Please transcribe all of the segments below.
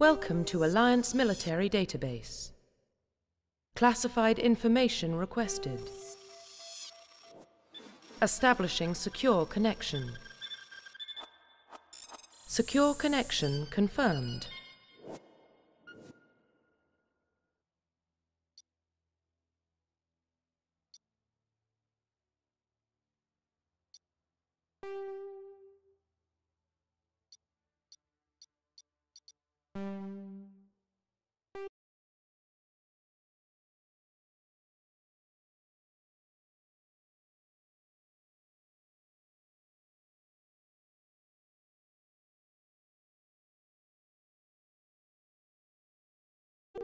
Welcome to Alliance Military Database. Classified information requested. Establishing secure connection. Secure connection confirmed.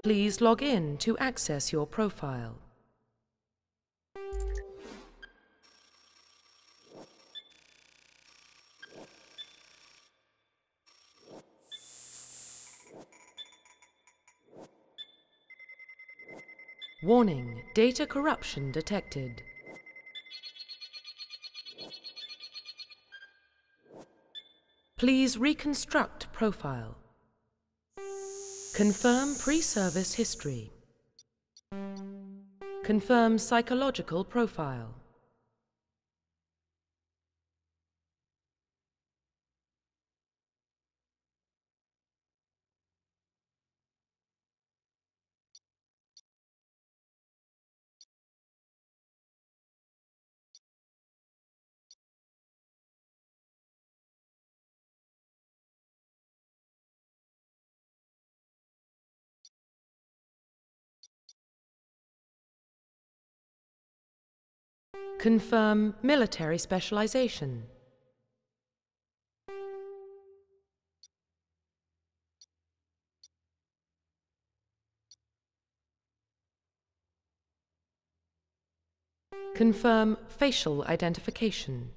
Please log in to access your profile. Warning, data corruption detected. Please reconstruct profile. Confirm pre-service history. Confirm psychological profile. Confirm military specialization. Confirm facial identification.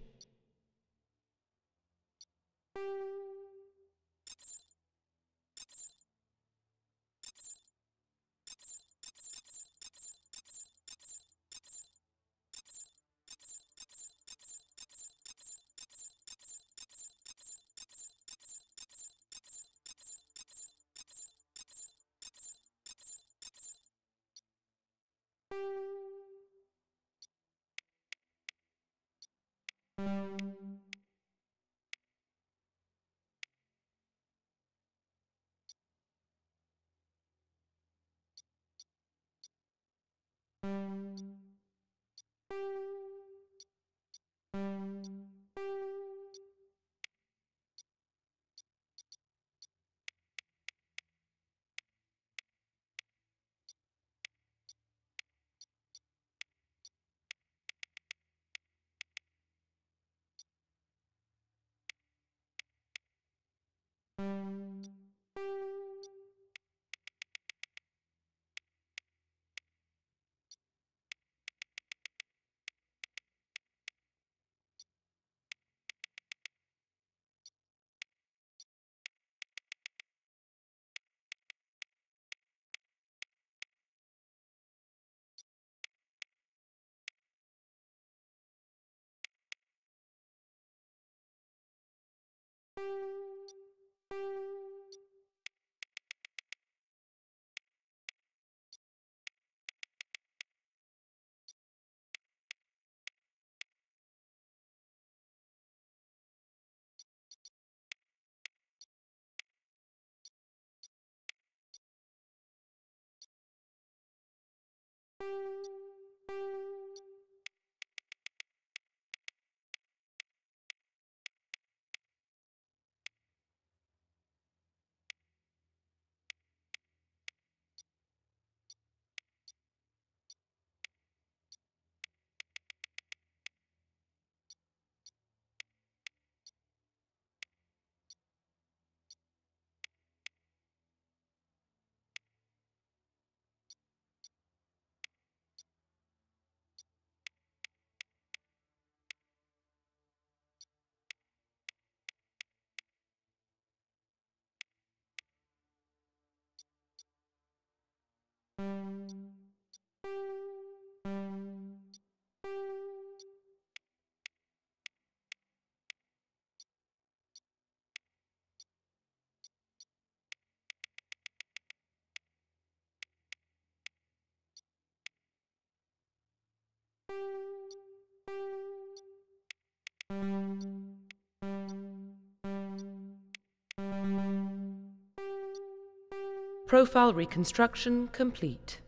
Profile reconstruction complete.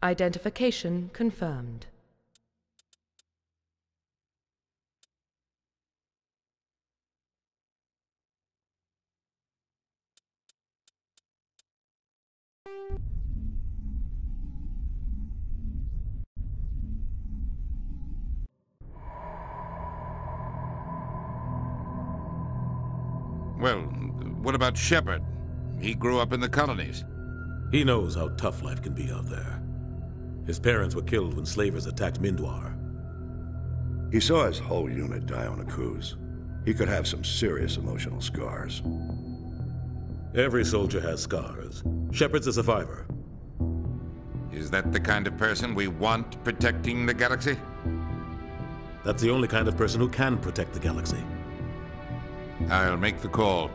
Identification confirmed. Well, what about Shepard? He grew up in the colonies. He knows how tough life can be out there. His parents were killed when slavers attacked Mindwar. He saw his whole unit die on a cruise. He could have some serious emotional scars. Every soldier has scars. Shepard's a survivor. Is that the kind of person we want protecting the galaxy? That's the only kind of person who can protect the galaxy. I'll make the call.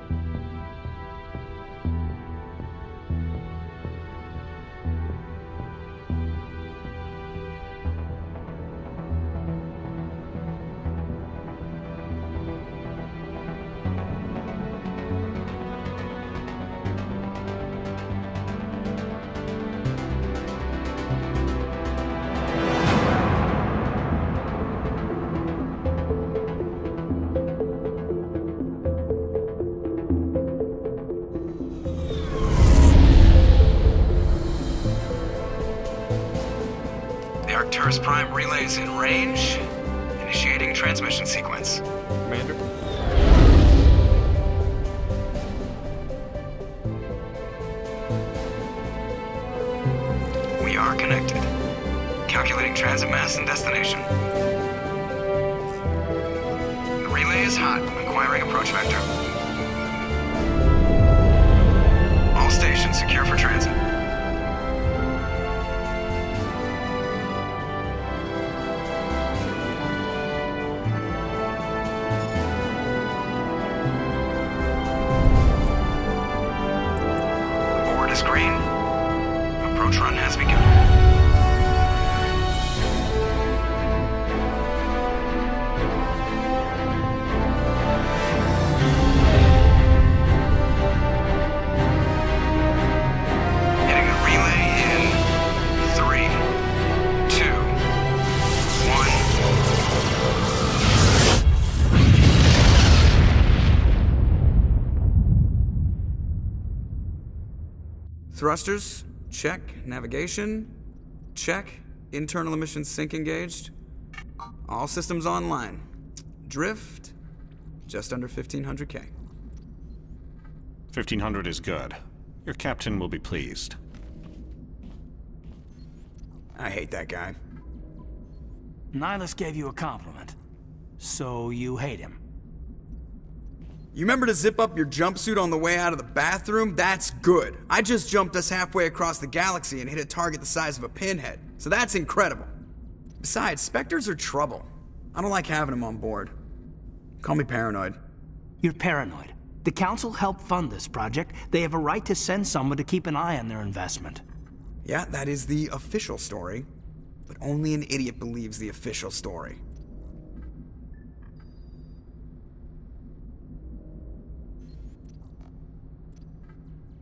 Arcturus Prime relays in range. Initiating transmission sequence. Commander? We are connected. Calculating transit mass and destination. The relay is hot. Acquiring approach vector. All stations secure for transit. Green. Approach run has begun. Hitting the relay in 3, 2, 1. Thrusters, check. Navigation, check. Internal emissions sync engaged. All systems online. Drift, just under 1,500K. 1,500 is good. Your captain will be pleased. I hate that guy. Nihilus gave you a compliment. So you hate him. You remember to zip up your jumpsuit on the way out of the bathroom? That's good. I just jumped us halfway across the galaxy and hit a target the size of a pinhead. So that's incredible. Besides, Spectres are trouble. I don't like having them on board. Call me paranoid. You're paranoid. The Council helped fund this project. They have a right to send someone to keep an eye on their investment. Yeah, that is the official story. But only an idiot believes the official story.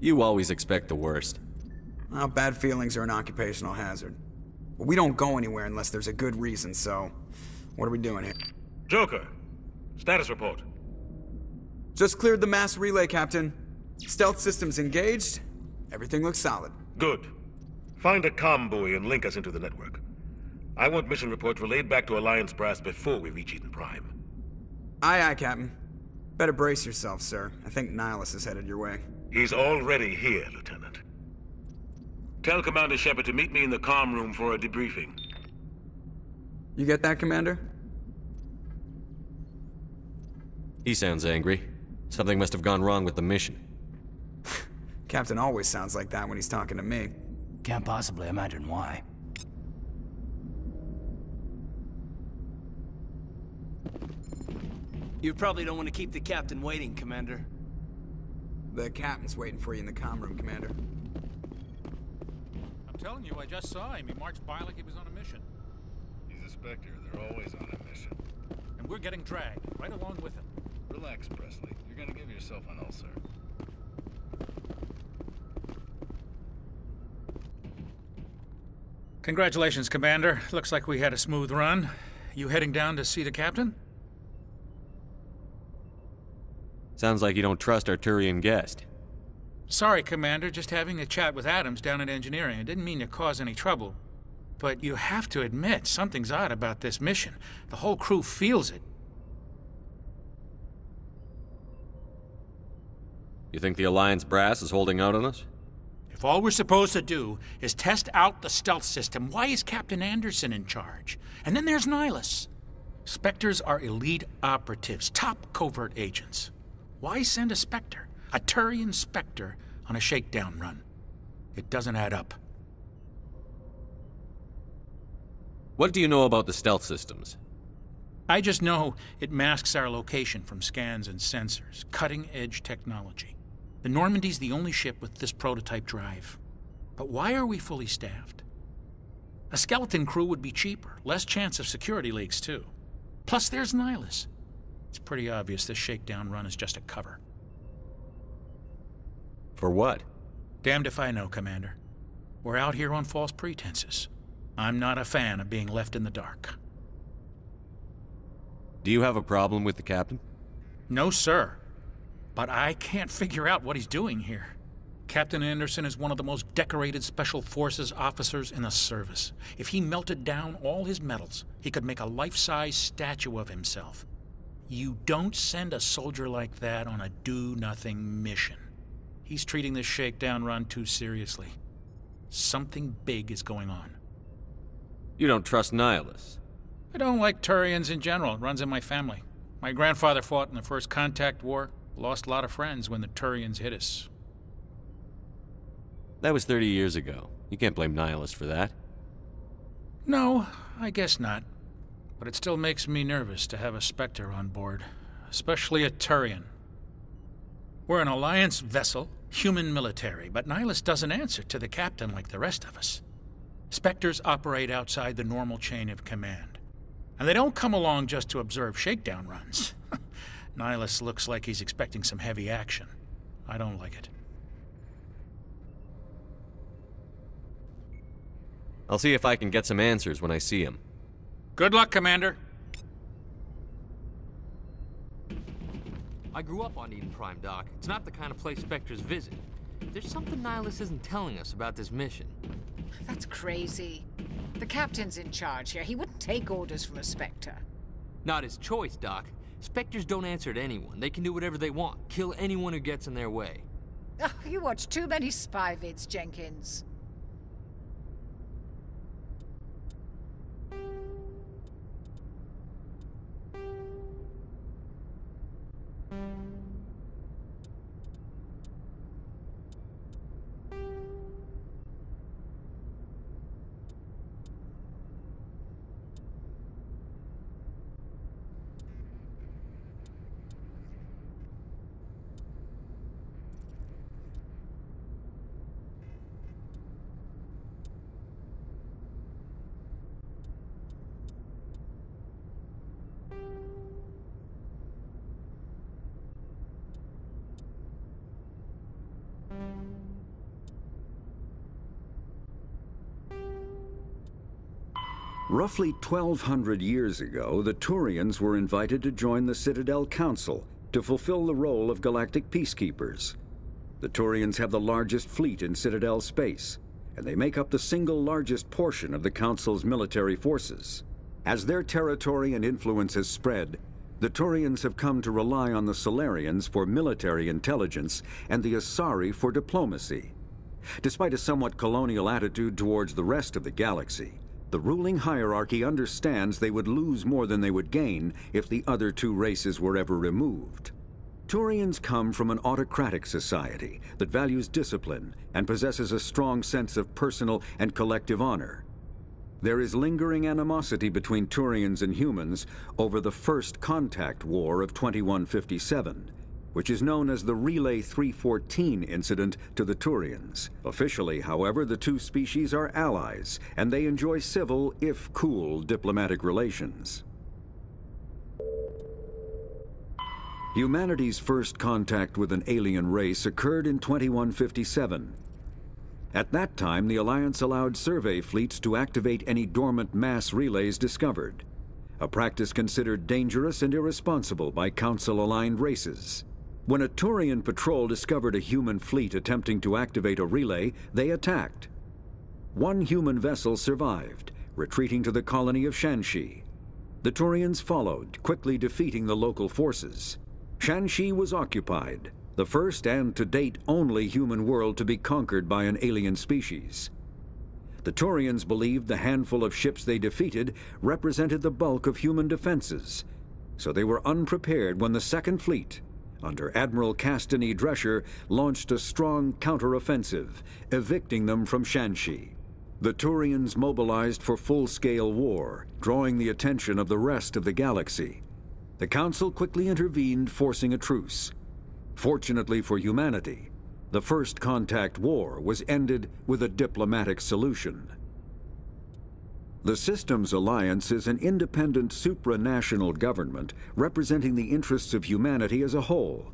You always expect the worst. Well, bad feelings are an occupational hazard. But we don't go anywhere unless there's a good reason, so... What are we doing here? Joker, status report. Just cleared the mass relay, Captain. Stealth systems engaged. Everything looks solid. Good. Find a comm buoy and link us into the network. I want mission reports relayed back to Alliance Brass before we reach Eden Prime. Aye, aye, Captain. Better brace yourself, sir. I think Nihilus is headed your way. He's already here, Lieutenant. Tell Commander Shepard to meet me in the comm room for a debriefing. You get that, Commander? He sounds angry. Something must have gone wrong with the mission. Captain always sounds like that when he's talking to me. Can't possibly imagine why. You probably don't want to keep the captain waiting, Commander. The captain's waiting for you in the comm room, Commander. telling you, I just saw him. He marched by like he was on a mission. He's a Spectre. They're always on a mission. And we're getting dragged, right along with him. Relax, Presley. You're gonna give yourself an ulcer. Congratulations, Commander. Looks like we had a smooth run. You heading down to see the captain? Sounds like you don't trust our Turian guest. Sorry, Commander. Just having a chat with Adams down at engineering. I didn't mean to cause any trouble. But you have to admit, something's odd about this mission. The whole crew feels it. You think the Alliance brass is holding out on us? If all we're supposed to do is test out the stealth system, why is Captain Anderson in charge? And then there's Nihilus. Spectres are elite operatives, top covert agents. Why send a Spectre, a Turian Spectre, on a shakedown run? It doesn't add up. What do you know about the stealth systems? I just know it masks our location from scans and sensors. Cutting-edge technology. The Normandy's the only ship with this prototype drive. But why are we fully staffed? A skeleton crew would be cheaper, less chance of security leaks, too. Plus, there's Nihilus. It's pretty obvious this shakedown run is just a cover. For what? Damned if I know, Commander. We're out here on false pretenses. I'm not a fan of being left in the dark. Do you have a problem with the captain? No, sir. But I can't figure out what he's doing here. Captain Anderson is one of the most decorated Special Forces officers in the service. If he melted down all his medals, he could make a life-size statue of himself. You don't send a soldier like that on a do-nothing mission. He's treating this shakedown run too seriously. Something big is going on. You don't trust Nihilus? I don't like Turians in general. It runs in my family. My grandfather fought in the First Contact War. Lost a lot of friends when the Turians hit us. That was 30 years ago. You can't blame Nihilus for that. No, I guess not. But it still makes me nervous to have a Spectre on board. Especially a Turian. We're an Alliance vessel, human military, but Nihilus doesn't answer to the captain like the rest of us. Spectres operate outside the normal chain of command. And they don't come along just to observe shakedown runs. Nihilus looks like he's expecting some heavy action. I don't like it. I'll see if I can get some answers when I see him. Good luck, Commander. I grew up on Eden Prime, Doc. It's not the kind of place Spectres visit. There's something Nihilus isn't telling us about this mission. That's crazy. The captain's in charge here. He wouldn't take orders from a Spectre. Not his choice, Doc. Spectres don't answer to anyone. They can do whatever they want. Kill anyone who gets in their way. Oh, you watch too many spy vids, Jenkins. Roughly 1,200 years ago, the Turians were invited to join the Citadel Council to fulfill the role of galactic peacekeepers. The Turians have the largest fleet in Citadel space, and they make up the single largest portion of the Council's military forces. As their territory and influence has spread, the Turians have come to rely on the Solarians for military intelligence and the Asari for diplomacy. Despite a somewhat colonial attitude towards the rest of the galaxy, the ruling hierarchy understands they would lose more than they would gain if the other two races were ever removed. Turians come from an autocratic society that values discipline and possesses a strong sense of personal and collective honor. There is lingering animosity between Turians and humans over the First Contact War of 2157, which is known as the Relay 314 incident to the Turians. Officially, however, the two species are allies, and they enjoy civil, if cool, diplomatic relations. Humanity's first contact with an alien race occurred in 2157. At that time, the Alliance allowed survey fleets to activate any dormant mass relays discovered, a practice considered dangerous and irresponsible by Council-aligned races. When a Turian patrol discovered a human fleet attempting to activate a relay, they attacked. One human vessel survived, retreating to the colony of Shanxi. The Turians followed, quickly defeating the local forces. Shanxi was occupied, the first and to date only human world to be conquered by an alien species. The Turians believed the handful of ships they defeated represented the bulk of human defenses, so they were unprepared when the Second Fleet, under Admiral Castany Drescher, launched a strong counteroffensive, evicting them from Shanxi. The Turians mobilized for full-scale war, drawing the attention of the rest of the galaxy. The Council quickly intervened, forcing a truce. Fortunately for humanity, the First Contact War was ended with a diplomatic solution. The Systems Alliance is an independent supranational government representing the interests of humanity as a whole.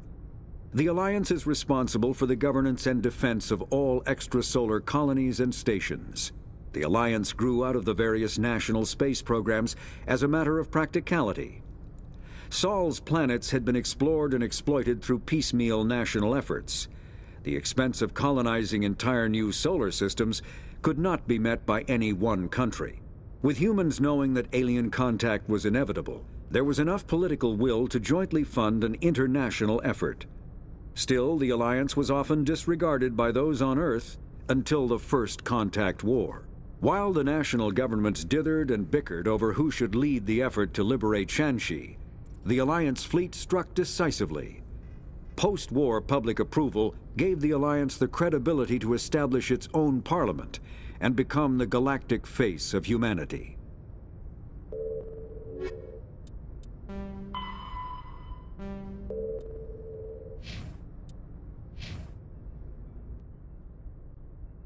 The Alliance is responsible for the governance and defense of all extrasolar colonies and stations. The Alliance grew out of the various national space programs as a matter of practicality. Sol's planets had been explored and exploited through piecemeal national efforts. The expense of colonizing entire new solar systems could not be met by any one country. With humans knowing that alien contact was inevitable, there was enough political will to jointly fund an international effort. Still, the Alliance was often disregarded by those on Earth until the First Contact War. While the national governments dithered and bickered over who should lead the effort to liberate Shanxi, the Alliance fleet struck decisively. Post-war public approval gave the Alliance the credibility to establish its own parliament and become the galactic face of humanity.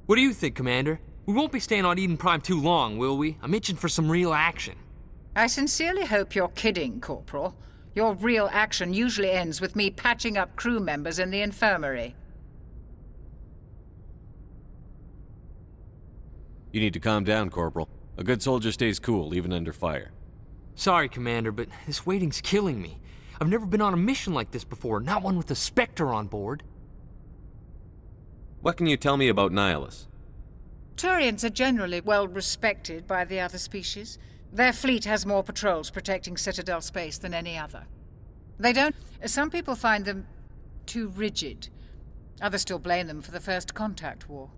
What do you think, Commander? We won't be staying on Eden Prime too long, will we? I'm itching for some real action. I sincerely hope you're kidding, Corporal. Your real action usually ends with me patching up crew members in the infirmary. You need to calm down, Corporal. A good soldier stays cool, even under fire. Sorry, Commander, but this waiting's killing me. I've never been on a mission like this before, not one with a Spectre on board. What can you tell me about Nihilus? Turians are generally well respected by the other species. Their fleet has more patrols protecting Citadel space than any other. Some people find them too rigid. Others still blame them for the First Contact War.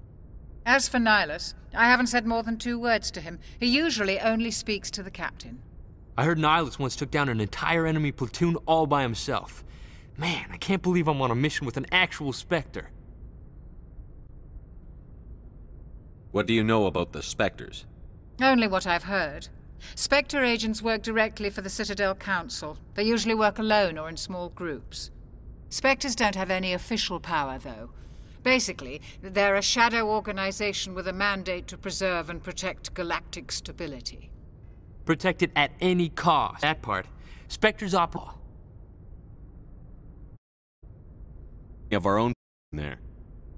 As for Nihilus, I haven't said more than 2 words to him. He usually only speaks to the captain. I heard Nihilus once took down an entire enemy platoon all by himself. Man, I can't believe I'm on a mission with an actual Spectre. What do you know about the Spectres? Only what I've heard. Spectre agents work directly for the Citadel Council. They usually work alone or in small groups. Spectres don't have any official power, though. Basically, they're a shadow organization with a mandate to preserve and protect galactic stability. Protect it at any cost. That part. Spectres operate. We have our own there.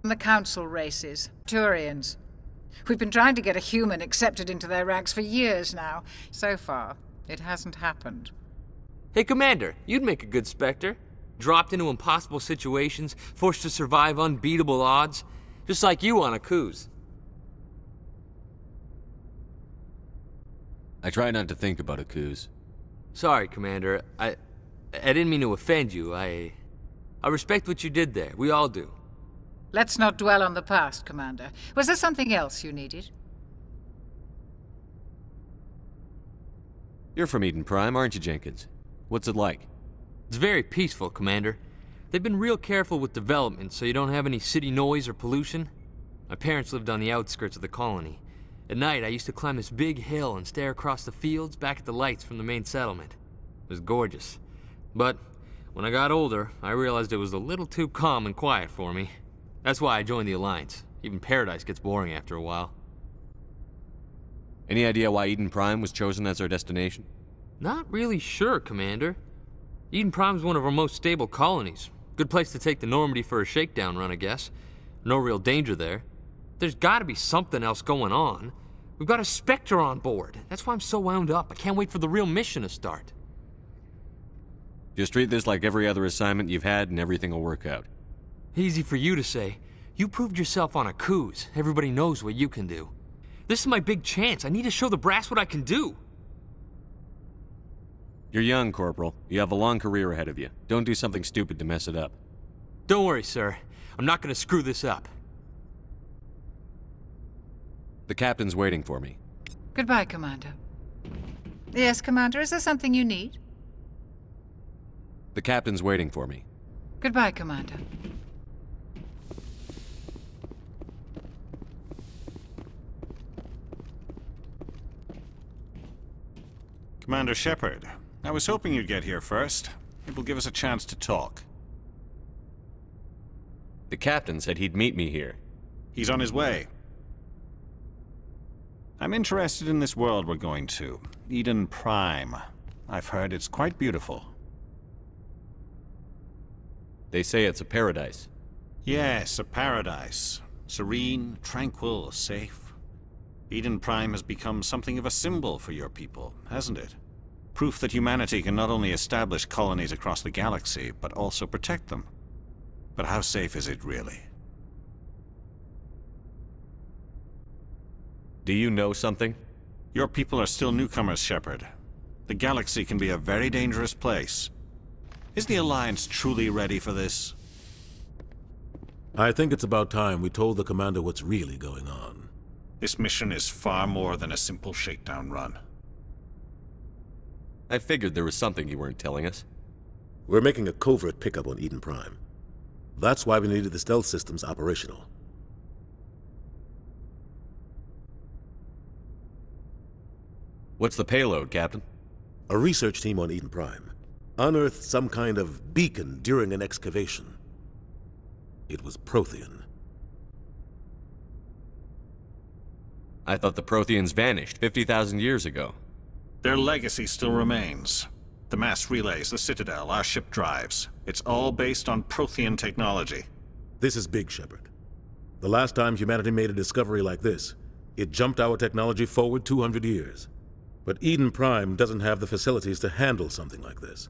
The Council races. Turians. We've been trying to get a human accepted into their ranks for years now. So far, it hasn't happened. Hey, Commander, you'd make a good Spectre. Dropped into impossible situations, forced to survive unbeatable odds. Just like you on Akuz. I try not to think about Akuz. Sorry, Commander. I didn't mean to offend you. I respect what you did there. We all do. Let's not dwell on the past, Commander. Was there something else you needed? You're from Eden Prime, aren't you, Jenkins? What's it like? It's very peaceful, Commander. They've been real careful with development, so you don't have any city noise or pollution. My parents lived on the outskirts of the colony. At night, I used to climb this big hill and stare across the fields back at the lights from the main settlement. It was gorgeous. But When I got older, I realized it was a little too calm and quiet for me. That's why I joined the Alliance. Even Paradise gets boring after a while. Any idea why Eden Prime was chosen as our destination? Not really sure, Commander. Eden Prime's one of our most stable colonies. Good place to take the Normandy for a shakedown run, I guess. No real danger there. There's gotta be something else going on. We've got a Spectre on board. That's why I'm so wound up. I can't wait for the real mission to start. Just treat this like every other assignment you've had and everything will work out. Easy for you to say. You proved yourself on Akuz. Everybody knows what you can do. This is my big chance. I need to show the brass what I can do. You're young, Corporal. You have a long career ahead of you. Don't do something stupid to mess it up. Don't worry, sir. I'm not gonna screw this up. The captain's waiting for me. Goodbye, Commander. Yes, Commander, is there something you need? The captain's waiting for me. Goodbye, Commander. Commander Shepard, I was hoping you'd get here first. It will give us a chance to talk. The captain said he'd meet me here. He's on his way. I'm interested in this world we're going to, Eden Prime. I've heard it's quite beautiful. They say it's a paradise. Yes, a paradise. Serene, tranquil, safe. Eden Prime has become something of a symbol for your people, hasn't it? Proof that humanity can not only establish colonies across the galaxy, but also protect them. But how safe is it really? Do you know something? Your people are still newcomers, Shepard. The galaxy can be a very dangerous place. Is the Alliance truly ready for this? I think it's about time we told the Commander what's really going on. This mission is far more than a simple shakedown run. I figured there was something you weren't telling us. We're making a covert pickup on Eden Prime. That's why we needed the stealth systems operational. What's the payload, Captain? A research team on Eden Prime unearthed some kind of beacon during an excavation. It was Prothean. I thought the Protheans vanished 50,000 years ago. Their legacy still remains. The mass relays, the Citadel, our ship drives. It's all based on Prothean technology. This is big, Shepard. The last time humanity made a discovery like this, it jumped our technology forward 200 years. But Eden Prime doesn't have the facilities to handle something like this.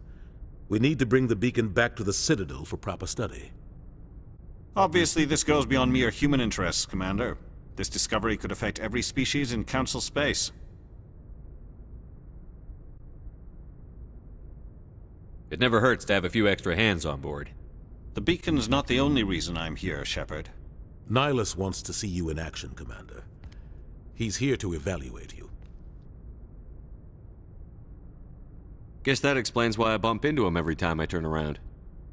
We need to bring the beacon back to the Citadel for proper study. Obviously, this goes beyond mere human interests, Commander. This discovery could affect every species in Council space. It never hurts to have a few extra hands on board. The beacon's not the only reason I'm here, Shepard. Nihilus wants to see you in action, Commander. He's here to evaluate you. Guess that explains why I bump into him every time I turn around.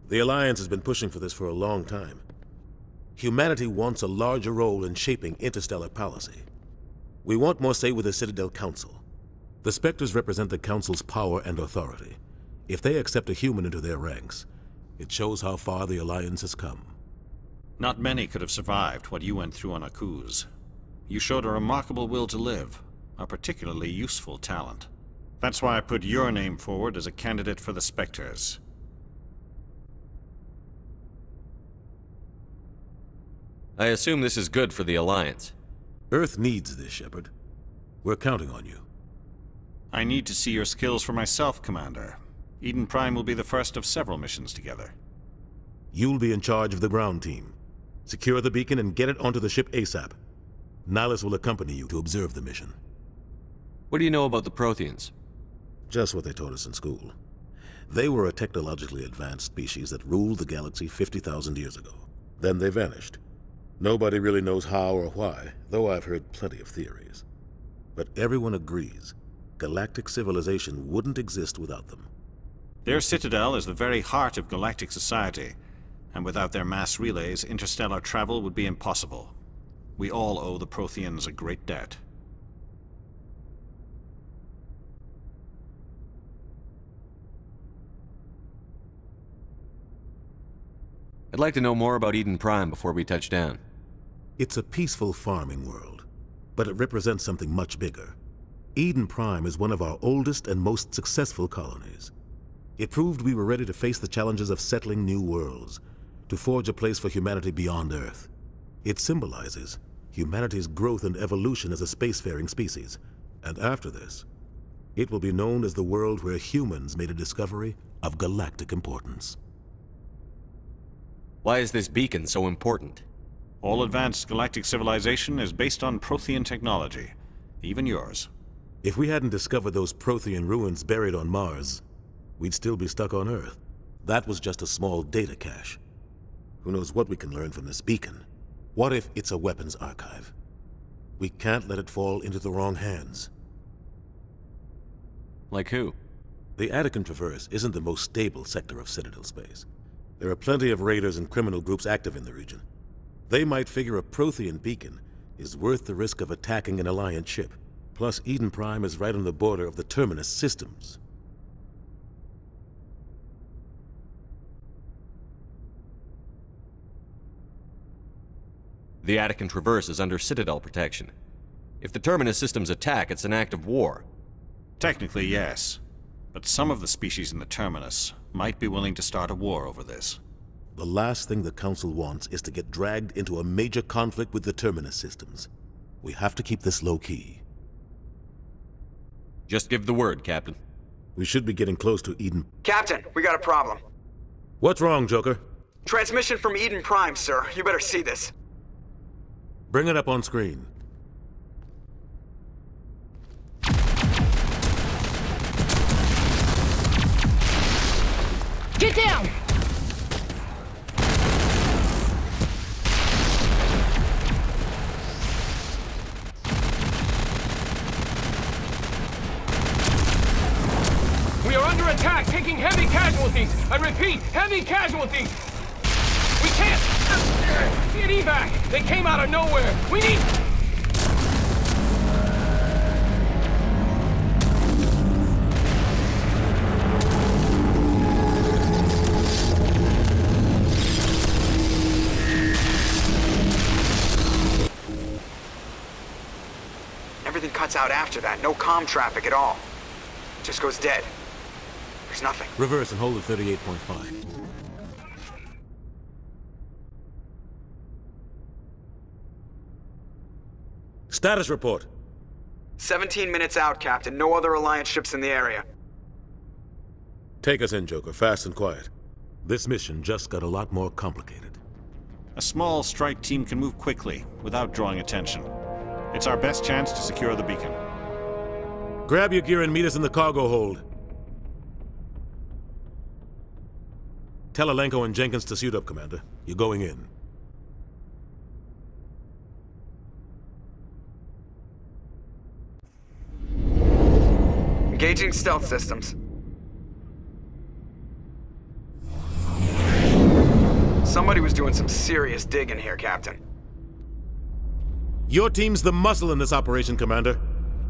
The Alliance has been pushing for this for a long time. Humanity wants a larger role in shaping interstellar policy. We want more say with the Citadel Council. The Spectres represent the Council's power and authority. If they accept a human into their ranks, it shows how far the Alliance has come. Not many could have survived what you went through on Akuz. You showed a remarkable will to live, a particularly useful talent. That's why I put your name forward as a candidate for the Spectres. I assume this is good for the Alliance. Earth needs this, Shepard. We're counting on you. I need to see your skills for myself, Commander. Eden Prime will be the first of several missions together. You'll be in charge of the ground team. Secure the beacon and get it onto the ship ASAP. Nihilus will accompany you to observe the mission. What do you know about the Protheans? Just what they taught us in school. They were a technologically advanced species that ruled the galaxy 50,000 years ago. Then they vanished. Nobody really knows how or why, though I've heard plenty of theories. But everyone agrees, galactic civilization wouldn't exist without them. Their citadel is the very heart of galactic society, and without their mass relays, interstellar travel would be impossible. We all owe the Protheans a great debt. I'd like to know more about Eden Prime before we touch down. It's a peaceful farming world, but it represents something much bigger. Eden Prime is one of our oldest and most successful colonies. It proved we were ready to face the challenges of settling new worlds, to forge a place for humanity beyond Earth. It symbolizes humanity's growth and evolution as a spacefaring species. And after this, it will be known as the world where humans made a discovery of galactic importance. Why is this beacon so important? All advanced galactic civilization is based on Prothean technology, even yours. If we hadn't discovered those Prothean ruins buried on Mars, we'd still be stuck on Earth. That was just a small data cache. Who knows what we can learn from this beacon? What if it's a weapons archive? We can't let it fall into the wrong hands. Like who? The Attican Traverse isn't the most stable sector of Citadel space. There are plenty of raiders and criminal groups active in the region. They might figure a Prothean beacon is worth the risk of attacking an Alliance ship. Plus, Eden Prime is right on the border of the Terminus systems. The Attican Traverse is under Citadel protection. If the Terminus systems attack, it's an act of war. Technically, yes. But some of the species in the Terminus might be willing to start a war over this. The last thing the Council wants is to get dragged into a major conflict with the Terminus systems. We have to keep this low-key. Just give the word, Captain. We should be getting close to Eden. Captain, we got a problem. What's wrong, Joker? Transmission from Eden Prime, sir. You better see this. Bring it up on screen. Get down! We are under attack, taking heavy casualties. I repeat, heavy casualties. We can't get evac. They came out of nowhere. We need... Everything cuts out after that. No comm traffic at all. Just goes dead. There's nothing. Reverse and hold at 38.5. Status report. 17 minutes out, Captain. No other Alliance ships in the area. Take us in, Joker. Fast and quiet. This mission just got a lot more complicated. A small strike team can move quickly, without drawing attention. It's our best chance to secure the beacon. Grab your gear and meet us in the cargo hold. Tell Alenko and Jenkins to suit up, Commander. You're going in. Engaging stealth systems. Somebody was doing some serious digging here, Captain. Your team's the muscle in this operation, Commander.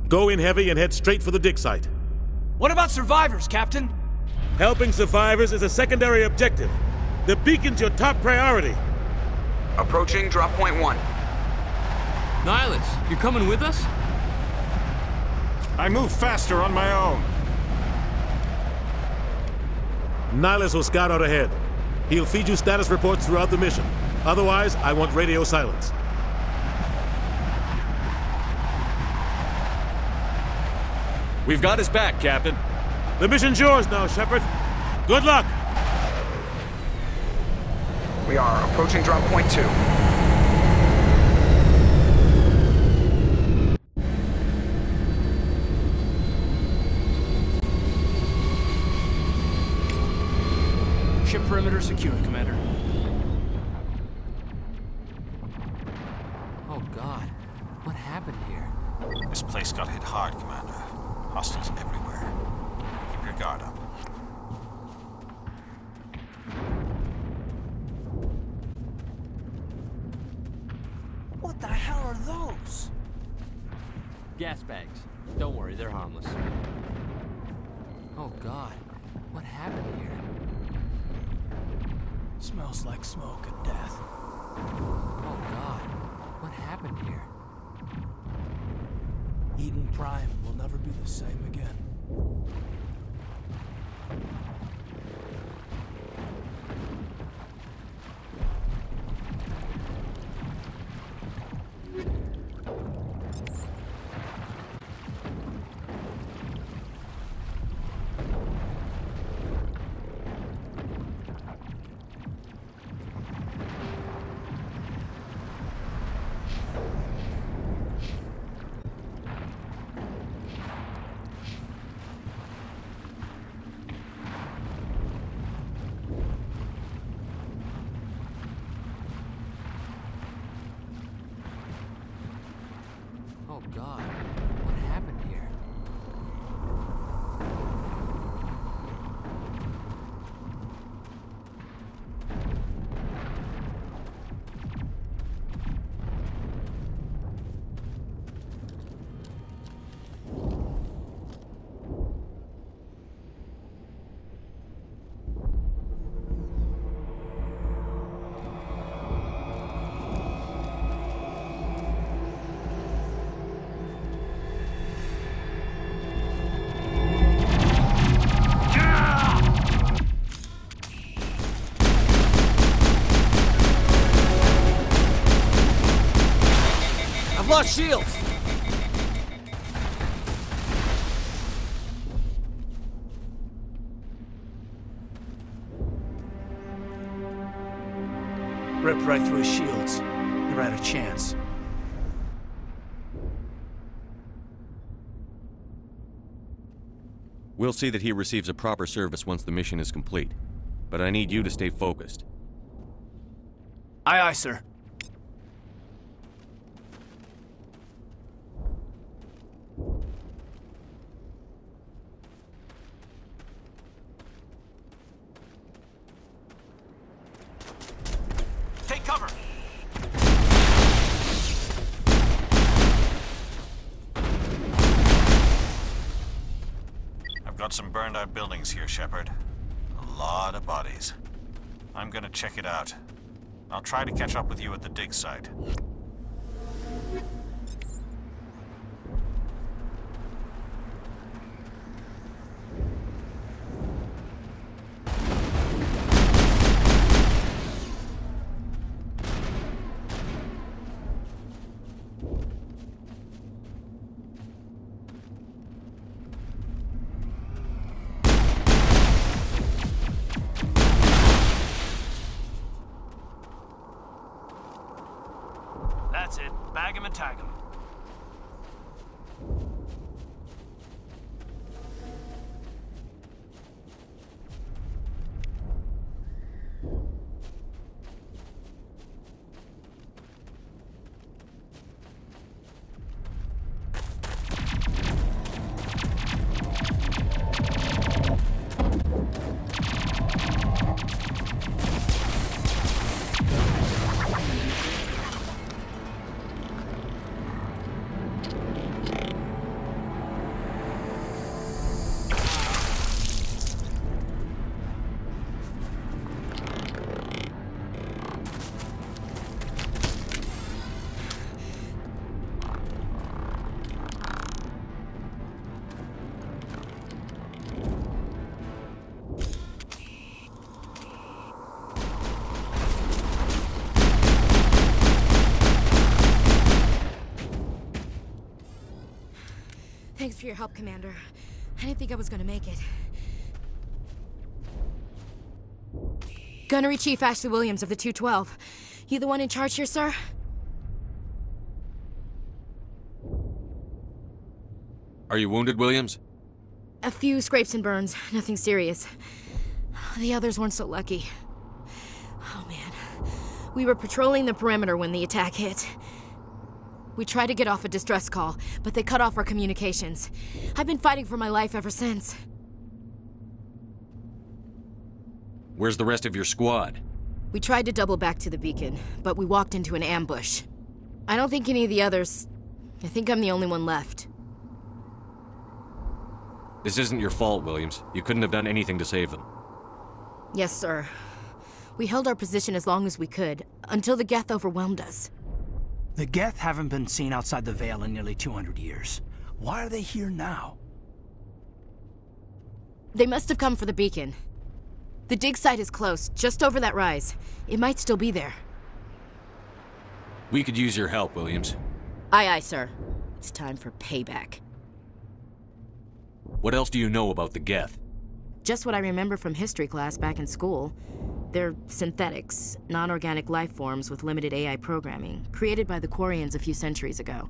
Go in heavy and head straight for the dig site. What about survivors, Captain? Helping survivors is a secondary objective. The beacon's your top priority. Approaching drop point 1. Nihilus, you're coming with us? I move faster on my own. Nihilus will scout out ahead. He'll feed you status reports throughout the mission. Otherwise, I want radio silence. We've got his back, Captain. The mission's yours now, Shepard. Good luck! We are approaching drop point 2. Ship perimeter secured, Commander. Oh God, what happened here? This place got hit hard, Commander. Hostiles everywhere. Keep your guard up. What the hell are those? Gas bags. Don't worry, they're harmless. Oh God, what happened here? Smells like smoke and death. Oh God, what happened here? Eden Prime will never be the same again. Oh God, what happened here? Lost shields! Ripped right through his shields. Never had a chance. We'll see that he receives a proper service once the mission is complete. But I need you to stay focused. Aye, aye, sir. Take cover! I've got some burned out buildings here, Shepard. A lot of bodies. I'm gonna check it out. I'll try to catch up with you at the dig site. That's it. Bag him and tag him. Thanks for your help, Commander. I didn't think I was gonna make it. Gunnery Chief Ashley Williams of the 212. You the one in charge here, sir? Are you wounded, Williams? A few scrapes and burns, nothing serious. The others weren't so lucky. Oh man. We were patrolling the perimeter when the attack hit. We tried to get off a distress call, but they cut off our communications. I've been fighting for my life ever since. Where's the rest of your squad? We tried to double back to the beacon, but we walked into an ambush. I don't think any of the others... I think I'm the only one left. This isn't your fault, Williams. You couldn't have done anything to save them. Yes, sir. We held our position as long as we could, until the Geth overwhelmed us. The Geth haven't been seen outside the Veil in nearly 200 years. Why are they here now? They must have come for the beacon. The dig site is close, just over that rise. It might still be there. We could use your help, Williams. Aye, aye, sir. It's time for payback. What else do you know about the Geth? Just what I remember from history class back in school. They're synthetics, non-organic life forms with limited AI programming, created by the Quarians a few centuries ago.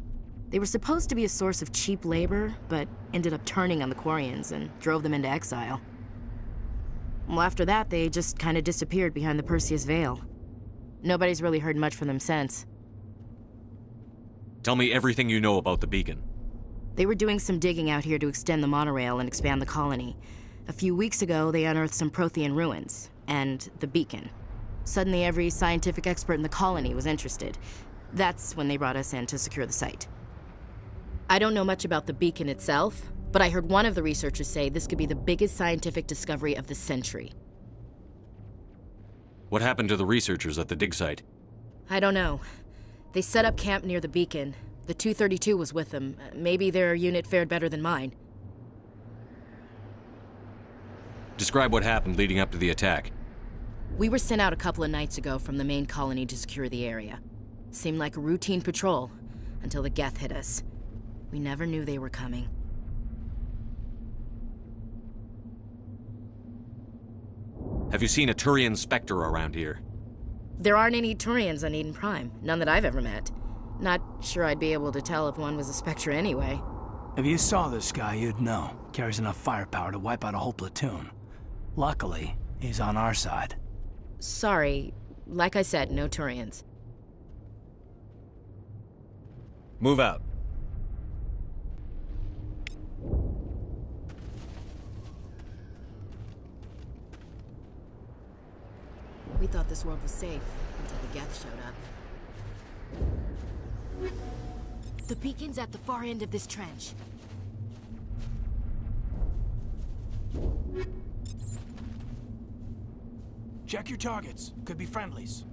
They were supposed to be a source of cheap labor, but ended up turning on the Quarians and drove them into exile. Well, after that, they just kind of disappeared behind the Perseus Veil. Nobody's really heard much from them since. Tell me everything you know about the beacon. They were doing some digging out here to extend the monorail and expand the colony. A few weeks ago, they unearthed some Prothean ruins, and the beacon. Suddenly, every scientific expert in the colony was interested. That's when they brought us in to secure the site. I don't know much about the beacon itself, but I heard one of the researchers say this could be the biggest scientific discovery of the century. What happened to the researchers at the dig site? I don't know. They set up camp near the beacon. The 232 was with them. Maybe their unit fared better than mine. Describe what happened leading up to the attack. We were sent out a couple of nights ago from the main colony to secure the area. Seemed like a routine patrol, until the Geth hit us. We never knew they were coming. Have you seen a Turian Spectre around here? There aren't any Turians on Eden Prime. None that I've ever met. Not sure I'd be able to tell if one was a Spectre anyway. If you saw this guy, you'd know. Carries enough firepower to wipe out a whole platoon. Luckily, he's on our side. Sorry. Like I said, no Turians. Move out. We thought this world was safe until the Geth showed up. The beacon's at the far end of this trench. Check your targets. Could be friendlies.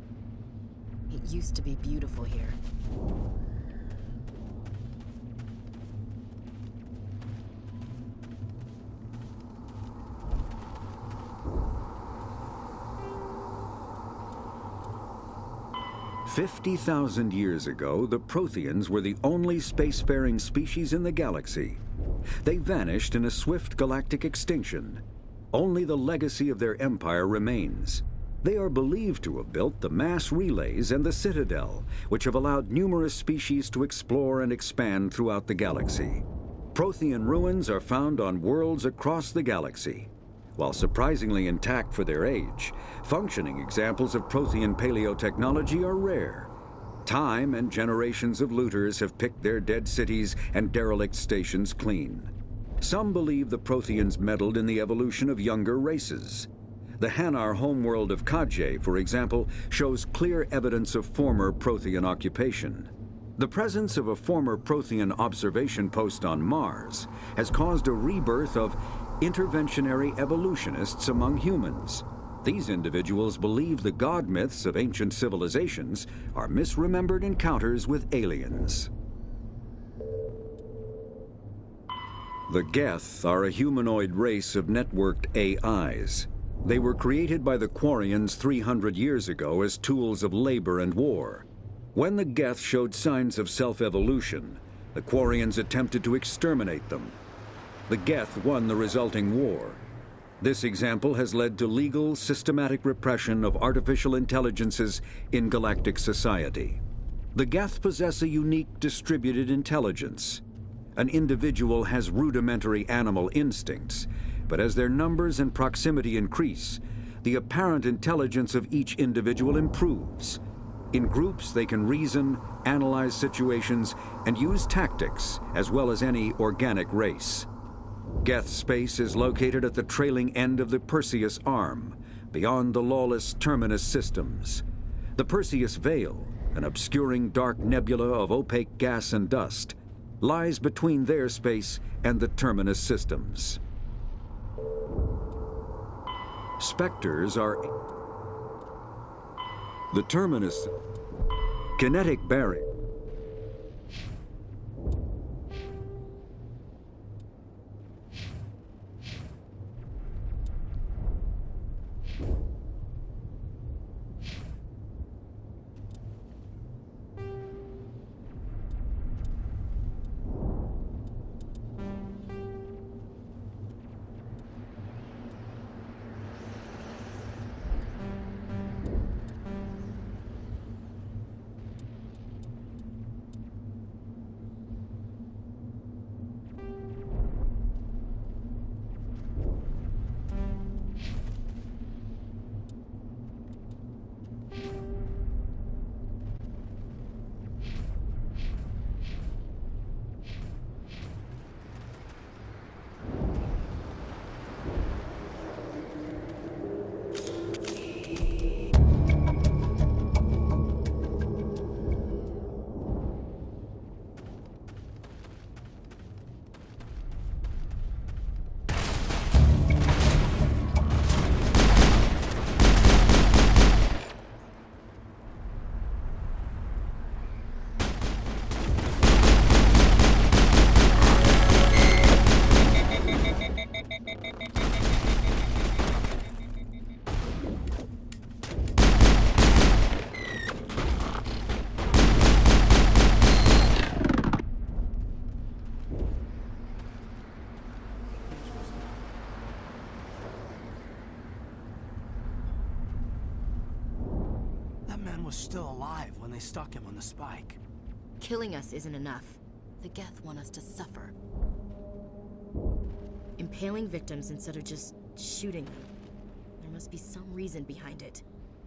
It used to be beautiful here. "50,000 years ago, the Protheans were the only spacefaring species in the galaxy. They vanished in a swift galactic extinction. Only the legacy of their empire remains. They are believed to have built the mass relays and the Citadel, which have allowed numerous species to explore and expand throughout the galaxy. Prothean ruins are found on worlds across the galaxy. While surprisingly intact for their age, functioning examples of Prothean paleotechnology are rare. Time and generations of looters have picked their dead cities and derelict stations clean. Some believe the Protheans meddled in the evolution of younger races. The Hanar homeworld of Kadje, for example, shows clear evidence of former Prothean occupation. The presence of a former Prothean observation post on Mars has caused a rebirth of interventionary evolutionists among humans. These individuals believe the god myths of ancient civilizations are misremembered encounters with aliens. The Geth are a humanoid race of networked AIs. They were created by the Quarians 300 years ago as tools of labor and war. When the Geth showed signs of self-evolution, the Quarians attempted to exterminate them. The Geth won the resulting war. This example has led to legal, systematic repression of artificial intelligences in galactic society. The Geth possess a unique distributed intelligence. An individual has rudimentary animal instincts, but as their numbers and proximity increase, the apparent intelligence of each individual improves. In groups, they can reason, analyze situations, and use tactics, as well as any organic race. Geth space is located at the trailing end of the Perseus Arm, beyond the lawless Terminus systems. The Perseus Veil, an obscuring dark nebula of opaque gas and dust, lies between their space and the Terminus systems. Spectres are The terminus... Kinetic barrier. Was still alive when they stuck him on the spike. Killing us isn't enough. The Geth want us to suffer. Impaling victims instead of just shooting them. There must be some reason behind it.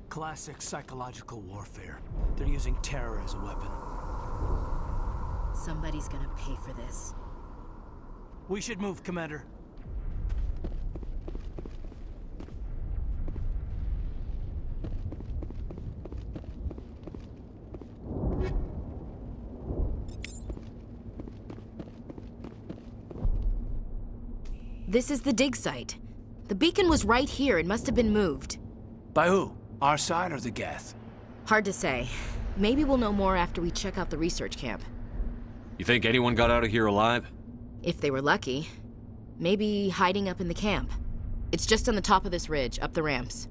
Classic psychological warfare. They're using terror as a weapon. Somebody's gonna pay for this. We should move, Commander. This is the dig site. The beacon was right here. It must have been moved. By who? Our side or the Geth? Hard to say. Maybe we'll know more after we check out the research camp. You think anyone got out of here alive? If they were lucky. Maybe hiding up in the camp. It's just on the top of this ridge, up the ramps.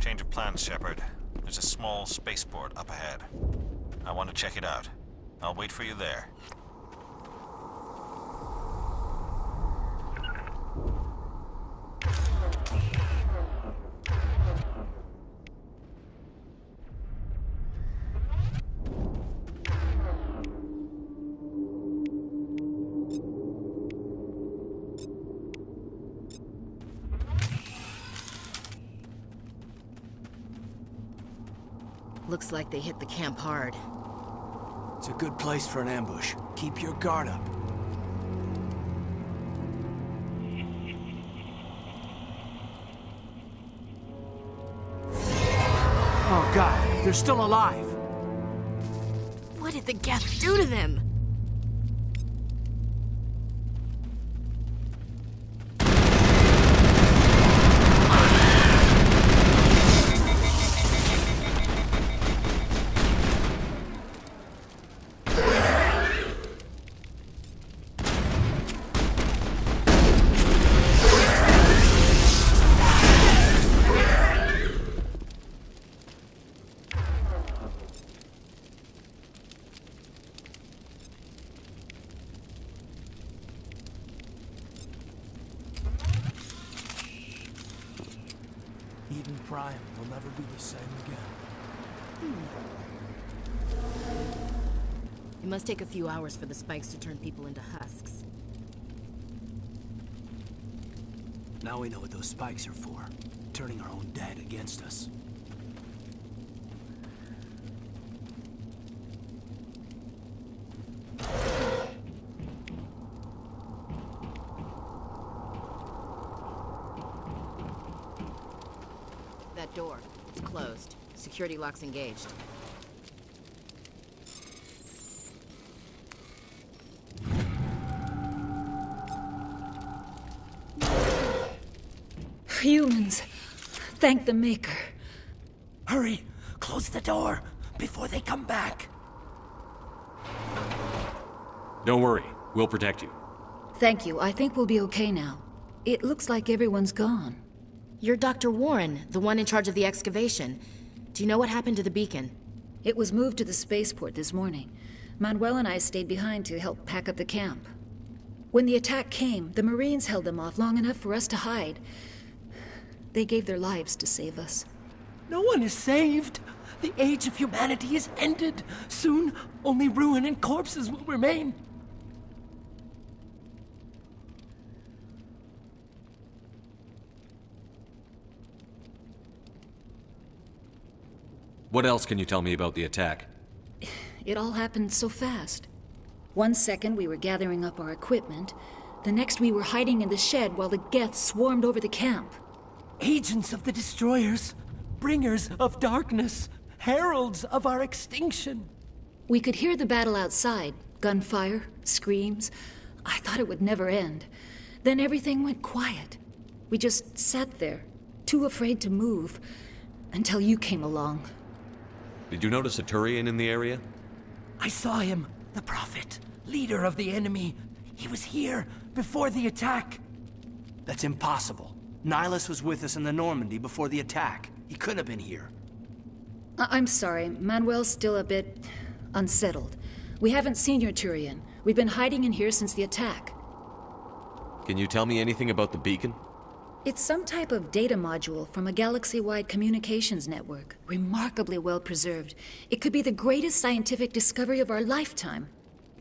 Change of plans, Shepard. There's a small spaceport up ahead. I want to check it out. I'll wait for you there. Looks like they hit the camp hard. It's a good place for an ambush. Keep your guard up. Oh God, they're still alive. What did the Geth do to them? Eden Prime will never be the same again. It must take a few hours for the spikes to turn people into husks. Now we know what those spikes are for. Turning our own dead against us. That door. It's closed. Security lock's engaged. Humans. Thank the Maker. Hurry! Close the door before they come back. Don't worry. We'll protect you. Thank you. I think we'll be okay now. It looks like everyone's gone. You're Dr. Warren, the one in charge of the excavation. Do you know what happened to the beacon? It was moved to the spaceport this morning. Manuel and I stayed behind to help pack up the camp. When the attack came, the Marines held them off long enough for us to hide. They gave their lives to save us. No one is saved. The age of humanity is ended. Soon, only ruin and corpses will remain. What else can you tell me about the attack? It all happened so fast. 1 second we were gathering up our equipment. The next we were hiding in the shed while the Geth swarmed over the camp. Agents of the Destroyers, bringers of darkness, heralds of our extinction. We could hear the battle outside. Gunfire, screams. I thought it would never end. Then everything went quiet. We just sat there, too afraid to move, until you came along. Did you notice a Turian in the area? I saw him, the Prophet, leader of the enemy. He was here before the attack. That's impossible. Nihilus was with us in the Normandy before the attack. He couldn't have been here. I'm sorry. Manuel's still a bit unsettled. We haven't seen your Turian. We've been hiding in here since the attack. Can you tell me anything about the beacon? It's some type of data module from a galaxy-wide communications network. Remarkably well preserved. It could be the greatest scientific discovery of our lifetime.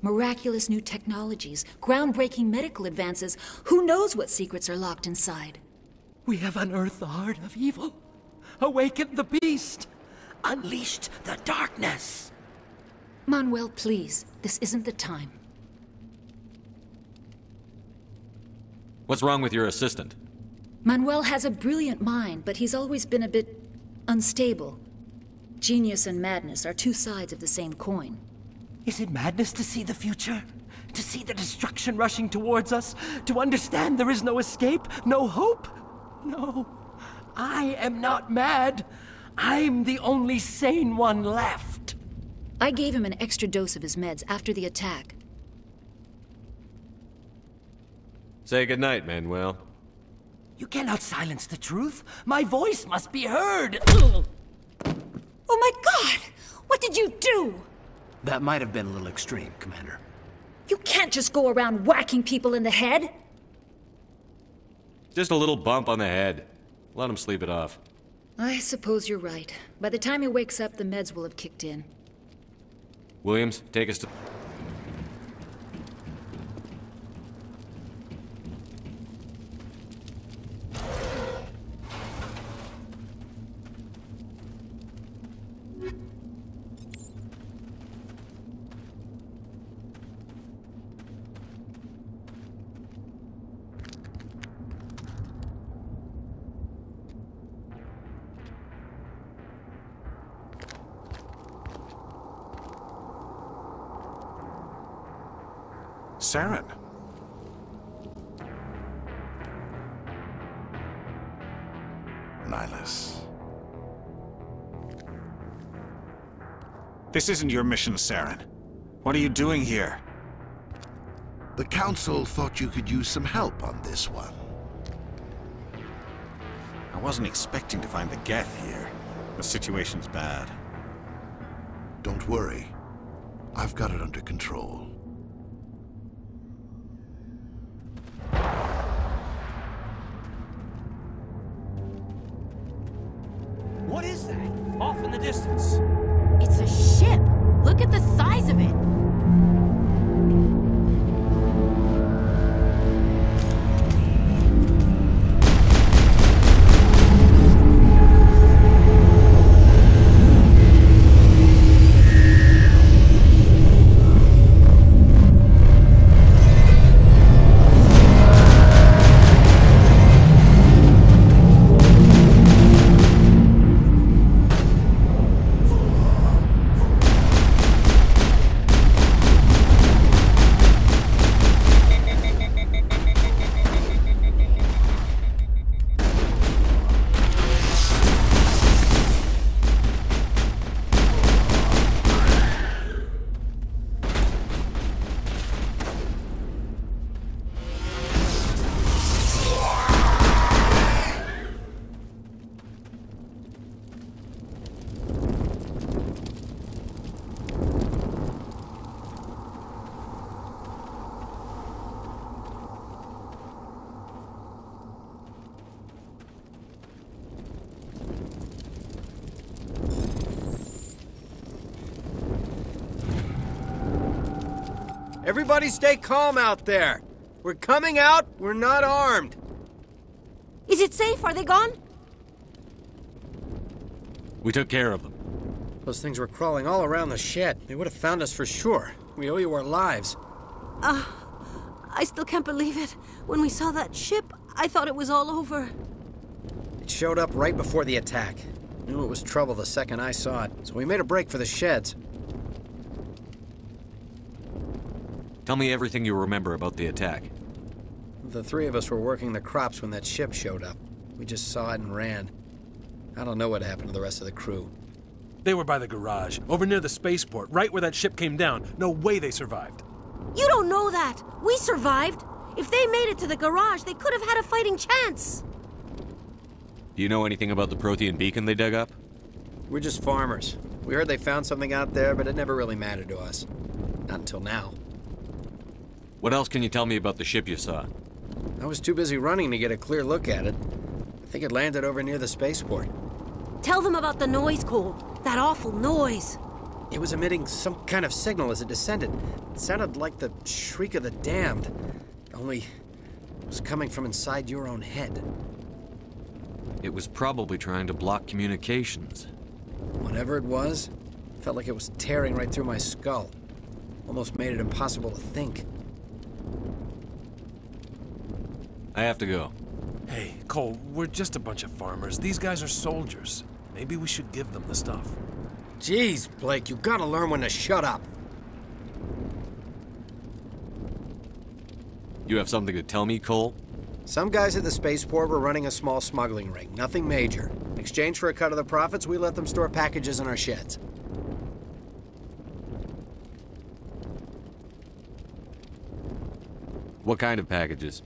Miraculous new technologies, groundbreaking medical advances. Who knows what secrets are locked inside? We have unearthed the heart of evil, awakened the beast, unleashed the darkness. Manuel, please. This isn't the time. What's wrong with your assistant? Manuel has a brilliant mind, but he's always been a bit unstable. Genius and madness are two sides of the same coin. Is it madness to see the future? To see the destruction rushing towards us? To understand there is no escape? No hope? No. I am not mad. I'm the only sane one left. I gave him an extra dose of his meds after the attack. Say goodnight, Manuel. You cannot silence the truth. My voice must be heard. Oh my God! What did you do? That might have been a little extreme, Commander. You can't just go around whacking people in the head. Just a little bump on the head. Let him sleep it off. I suppose you're right. By the time he wakes up, the meds will have kicked in. Williams, take us to... Saren. Nihilus. This isn't your mission, Saren. What are you doing here? The Council thought you could use some help on this one. I wasn't expecting to find the Geth here. The situation's bad. Don't worry. I've got it under control. What is that? Off in the distance. It's a ship. Look at the size of it. Everybody stay calm out there. We're coming out. We're not armed. Is it safe? Are they gone? We took care of them. Those things were crawling all around the shed. They would have found us for sure. We owe you our lives. I still can't believe it. When we saw that ship, I thought it was all over. It showed up right before the attack. Knew it was trouble the second I saw it, so we made a break for the sheds. Tell me everything you remember about the attack. The three of us were working the crops when that ship showed up. We just saw it and ran. I don't know what happened to the rest of the crew. They were by the garage, over near the spaceport, right where that ship came down. No way they survived. You don't know that. We survived. If they made it to the garage, they could have had a fighting chance. Do you know anything about the Prothean beacon they dug up? We're just farmers. We heard they found something out there, but it never really mattered to us. Not until now. What else can you tell me about the ship you saw? I was too busy running to get a clear look at it. I think it landed over near the spaceport. Tell them about the noise, Cole. That awful noise. It was emitting some kind of signal as it descended. It sounded like the shriek of the damned, only it was coming from inside your own head. It was probably trying to block communications. Whatever it was, felt like it was tearing right through my skull. Almost made it impossible to think. I have to go. Hey, Cole, we're just a bunch of farmers. These guys are soldiers. Maybe we should give them the stuff. Jeez, Blake, you gotta learn when to shut up. You have something to tell me, Cole? Some guys at the spaceport were running a small smuggling ring, nothing major. In exchange for a cut of the profits, we let them store packages in our sheds. What kind of packages?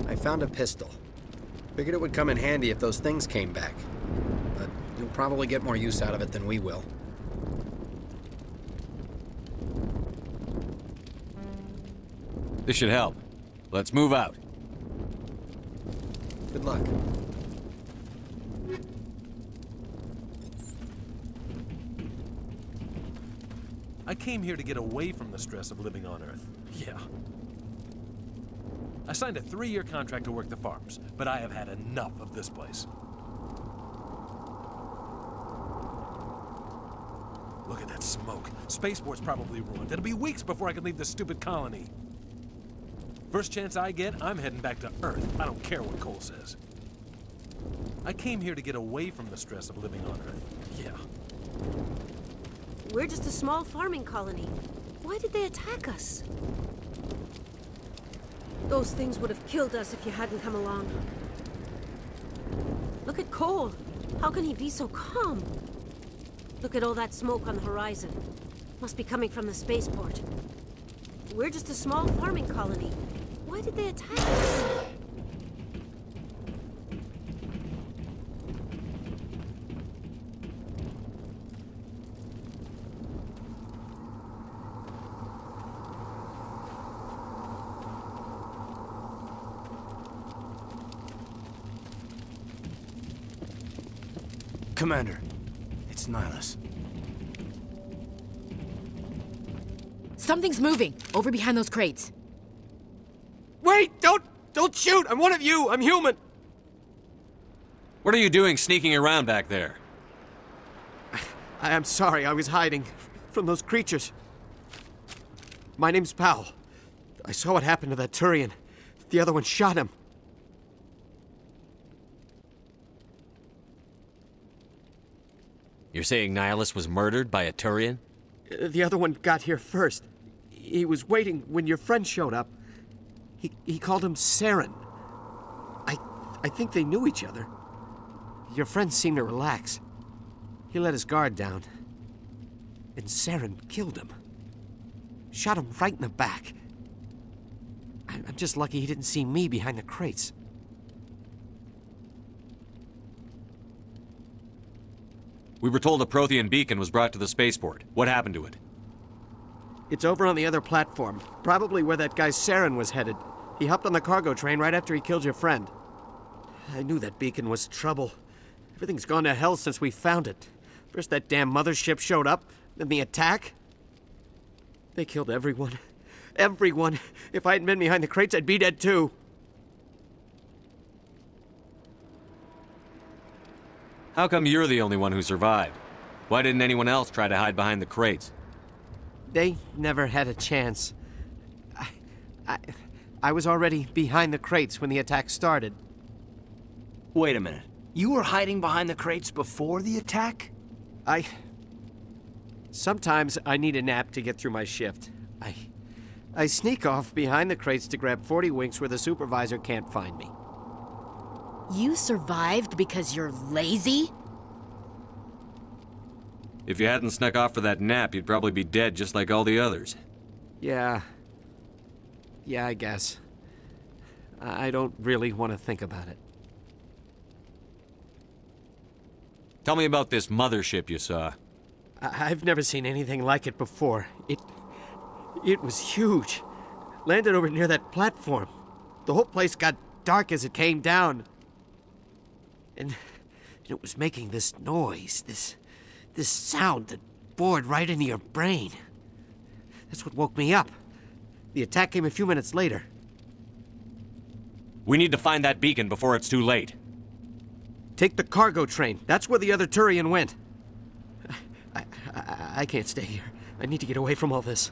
I found a pistol. Figured it would come in handy if those things came back. But you'll probably get more use out of it than we will. This should help. Let's move out. Good luck. I came here to get away from the stress of living on Earth. Yeah. I signed a 3-year contract to work the farms, but I have had enough of this place. Look at that smoke. Spaceport's probably ruined. It'll be weeks before I can leave this stupid colony. First chance I get, I'm heading back to Earth. I don't care what Cole says. I came here to get away from the stress of living on Earth. Yeah. We're just a small farming colony. Why did they attack us? Those things would have killed us if you hadn't come along. Look at Cole. How can he be so calm? Look at all that smoke on the horizon. Must be coming from the spaceport. We're just a small farming colony. Why did they attack us? Commander, it's Nihlus. Something's moving, over behind those crates. Wait! Don't shoot! I'm one of you! I'm human! What are you doing sneaking around back there? I'm sorry, I was hiding from those creatures. My name's Powell. I saw what happened to that Turian. The other one shot him. You're saying Nihlus was murdered by a Turian? The other one got here first. He was waiting when your friend showed up. He called him Saren. I think they knew each other. Your friend seemed to relax. He let his guard down. And Saren killed him. Shot him right in the back. I'm just lucky he didn't see me behind the crates. We were told a Prothean beacon was brought to the spaceport. What happened to it? It's over on the other platform. Probably where that guy Saren was headed. He hopped on the cargo train right after he killed your friend. I knew that beacon was trouble. Everything's gone to hell since we found it. First that damn mothership showed up, then the attack. They killed everyone. Everyone. If I hadn't been behind the crates, I'd be dead too. How come you're the only one who survived? Why didn't anyone else try to hide behind the crates? They never had a chance. I was already behind the crates when the attack started. Wait a minute. You were hiding behind the crates before the attack? Sometimes I need a nap to get through my shift. I sneak off behind the crates to grab 40 winks where the supervisor can't find me. You survived because you're lazy? If you hadn't snuck off for that nap, you'd probably be dead just like all the others. Yeah, I guess. I don't really want to think about it. Tell me about this mothership you saw. I've never seen anything like it before. It was huge. Landed over near that platform. The whole place got dark as it came down. And it was making this noise, this sound that bored right into your brain. That's what woke me up. The attack came a few minutes later. We need to find that beacon before it's too late. Take the cargo train. That's where the other Turian went. I can't stay here. I need to get away from all this.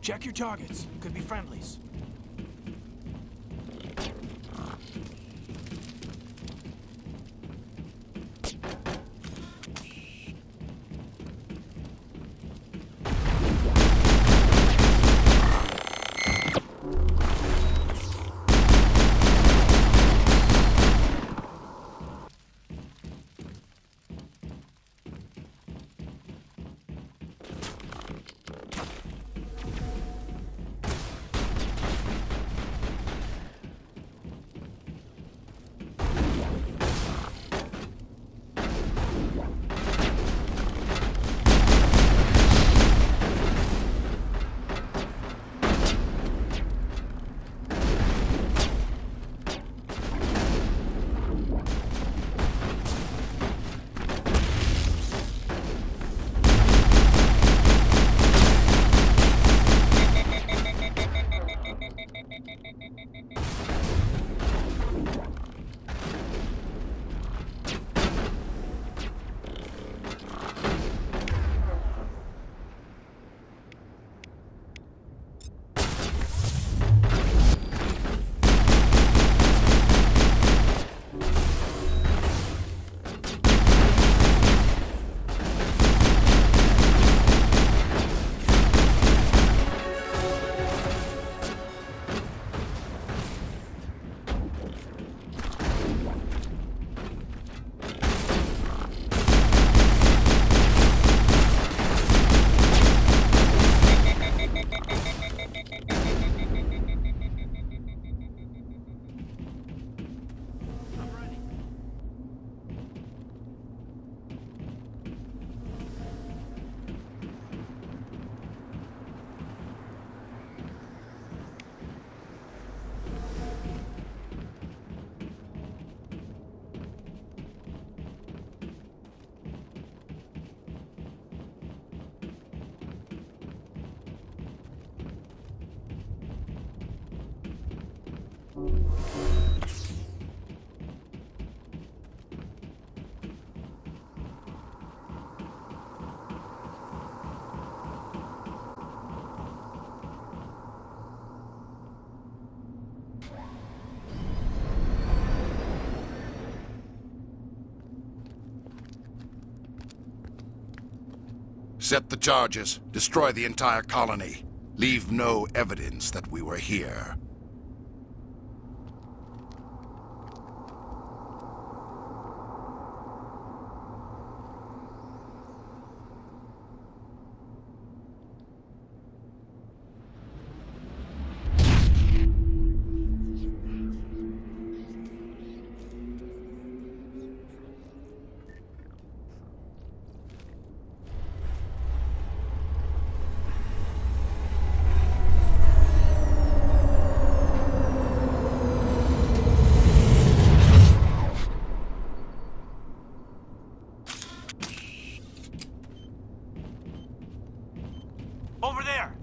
Check your targets. Could be friendlies. Set the charges. Destroy the entire colony. Leave no evidence that we were here. Over there!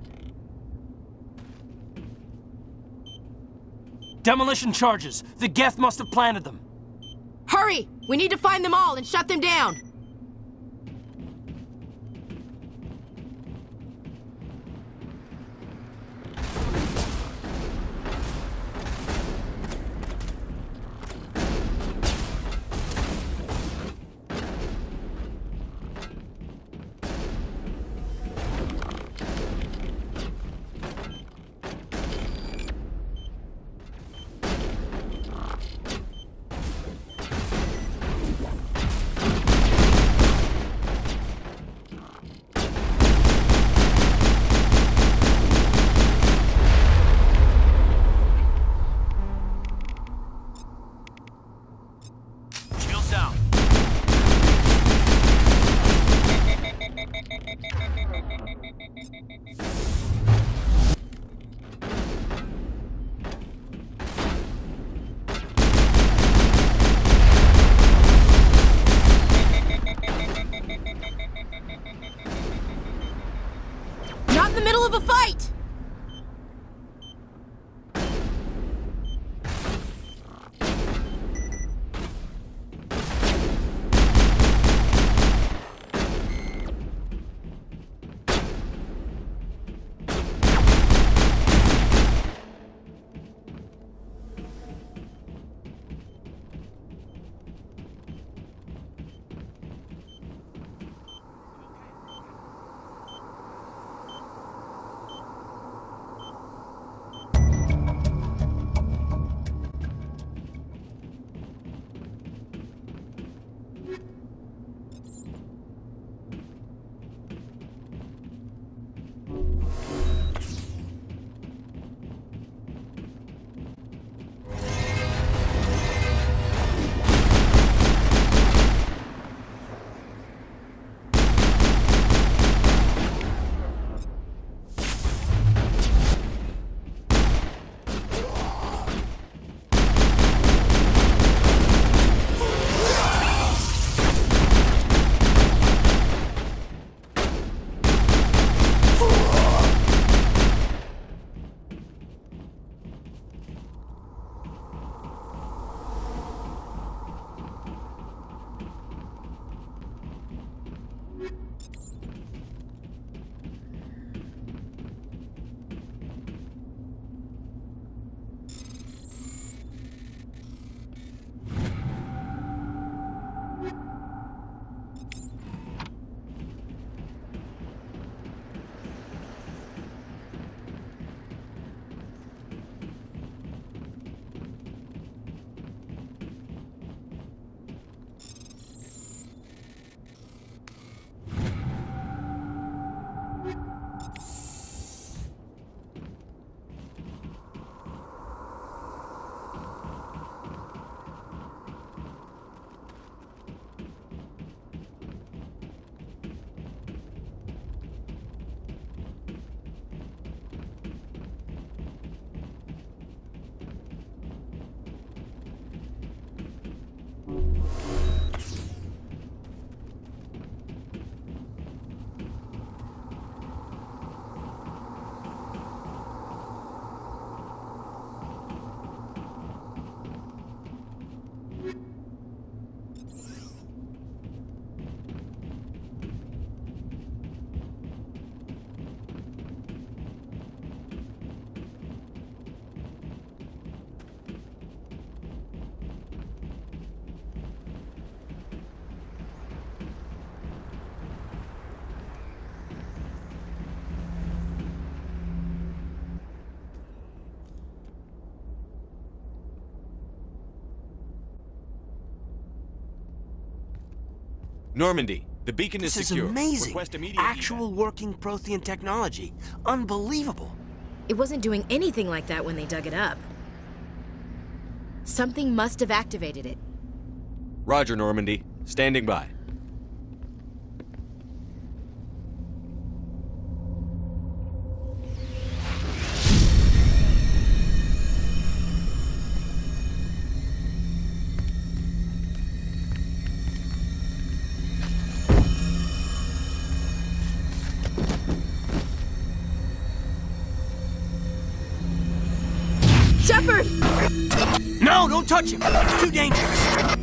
Demolition charges. The Geth must have planted them. Hurry! We need to find them all and shut them down! Not in the middle of a fight! Normandy, the beacon is secure. This is amazing. Request immediate Actual working Prothean technology. Unbelievable. It wasn't doing anything like that when they dug it up. Something must have activated it. Roger, Normandy. Standing by. Shepard! No, don't touch him. It's too dangerous.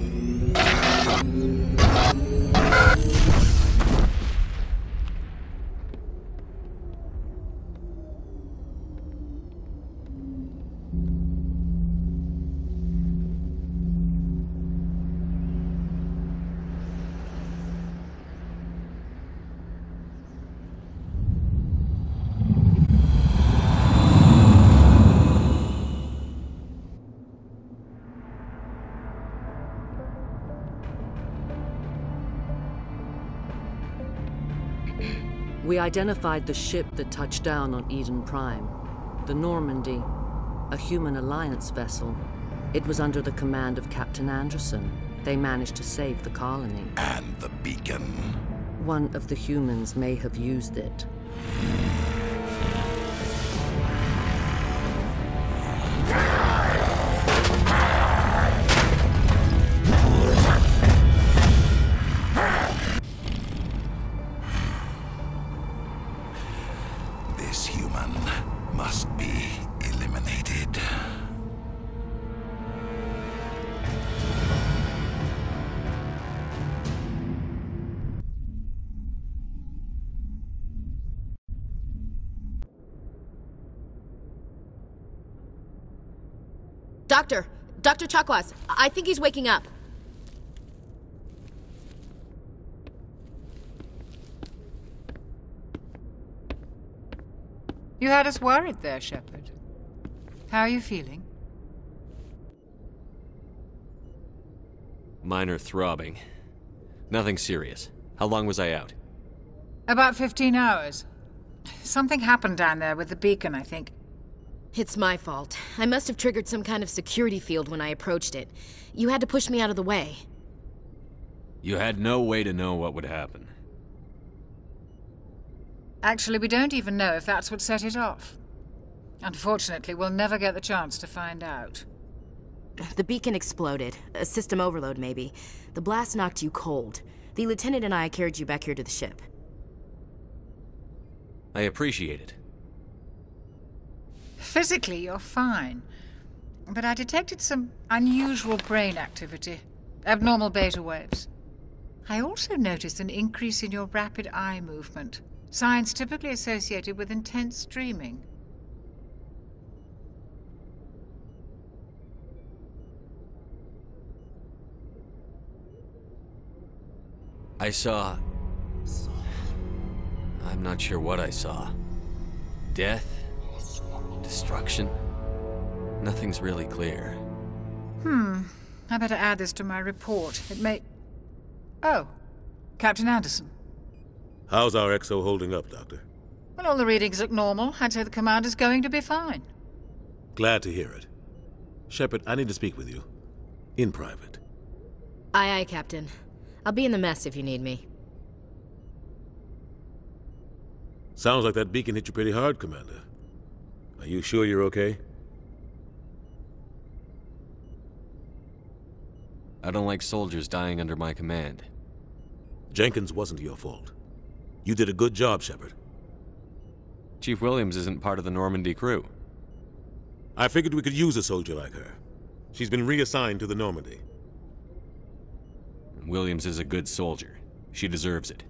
We identified the ship that touched down on Eden Prime. The Normandy, a human alliance vessel. It was under the command of Captain Anderson. They managed to save the colony. And the beacon. One of the humans may have used it. This human must be eliminated. Dr. Chakwas, I think he's waking up. You had us worried there, Shepard. How are you feeling? Minor throbbing. Nothing serious. How long was I out? About 15 hours. Something happened down there with the beacon, I think. It's my fault. I must have triggered some kind of security field when I approached it. You had to push me out of the way. You had no way to know what would happen. Actually, we don't even know if that's what set it off. Unfortunately, we'll never get the chance to find out. The beacon exploded. A system overload, maybe. The blast knocked you cold. The lieutenant and I carried you back here to the ship. I appreciate it. Physically, you're fine. But I detected some unusual brain activity. Abnormal beta waves. I also noticed an increase in your rapid eye movement. Signs typically associated with intense dreaming. I saw... I'm not sure what I saw. Death? Destruction? Nothing's really clear. I better add this to my report. It may... Oh, Captain Anderson. How's our XO holding up, Doctor? Well, all the readings look normal. I'd say the commander's going to be fine. Glad to hear it. Shepard, I need to speak with you. In private. Aye, aye, Captain. I'll be in the mess if you need me. Sounds like that beacon hit you pretty hard, Commander. Are you sure you're okay? I don't like soldiers dying under my command. Jenkins wasn't your fault. You did a good job, Shepard. Chief Williams isn't part of the Normandy crew. I figured we could use a soldier like her. She's been reassigned to the Normandy. Williams is a good soldier. She deserves it.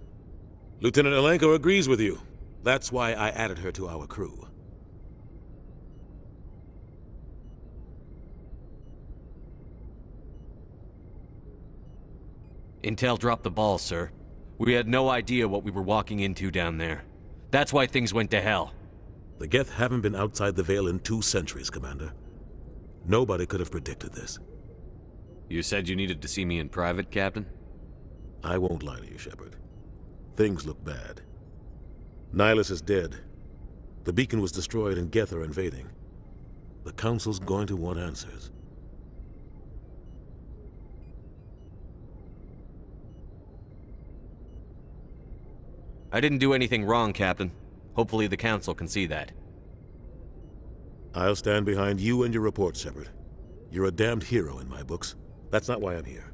Lieutenant Alenko agrees with you. That's why I added her to our crew. Intel dropped the ball, sir. We had no idea what we were walking into down there. That's why things went to hell. The Geth haven't been outside the Veil in 2 centuries, Commander. Nobody could have predicted this. You said you needed to see me in private, Captain? I won't lie to you, Shepard. Things look bad. Nihilus is dead. The beacon was destroyed and Geth are invading. The Council's going to want answers. I didn't do anything wrong, Captain. Hopefully the Council can see that. I'll stand behind you and your report, Shepard. You're a damned hero in my books. That's not why I'm here.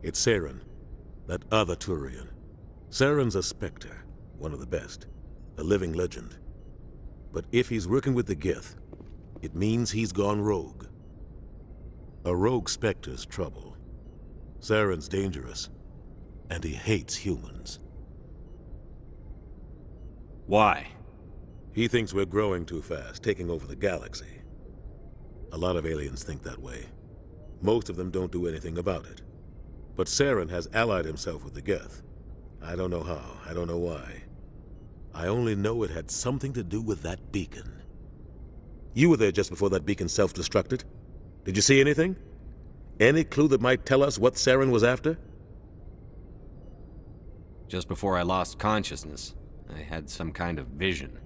It's Saren, that other Turian. Saren's a Spectre, one of the best. A living legend. But if he's working with the Geth, It means he's gone rogue. A rogue Spectre's trouble. Saren's dangerous, and he hates humans. Why? He thinks we're growing too fast, taking over the galaxy. A lot of aliens think that way. Most of them don't do anything about it. But Saren has allied himself with the Geth. I don't know how, I don't know why. I only know it had something to do with that beacon. You were there just before that beacon self-destructed. Did you see anything? Any clue that might tell us what Saren was after? Just before I lost consciousness, I had some kind of vision.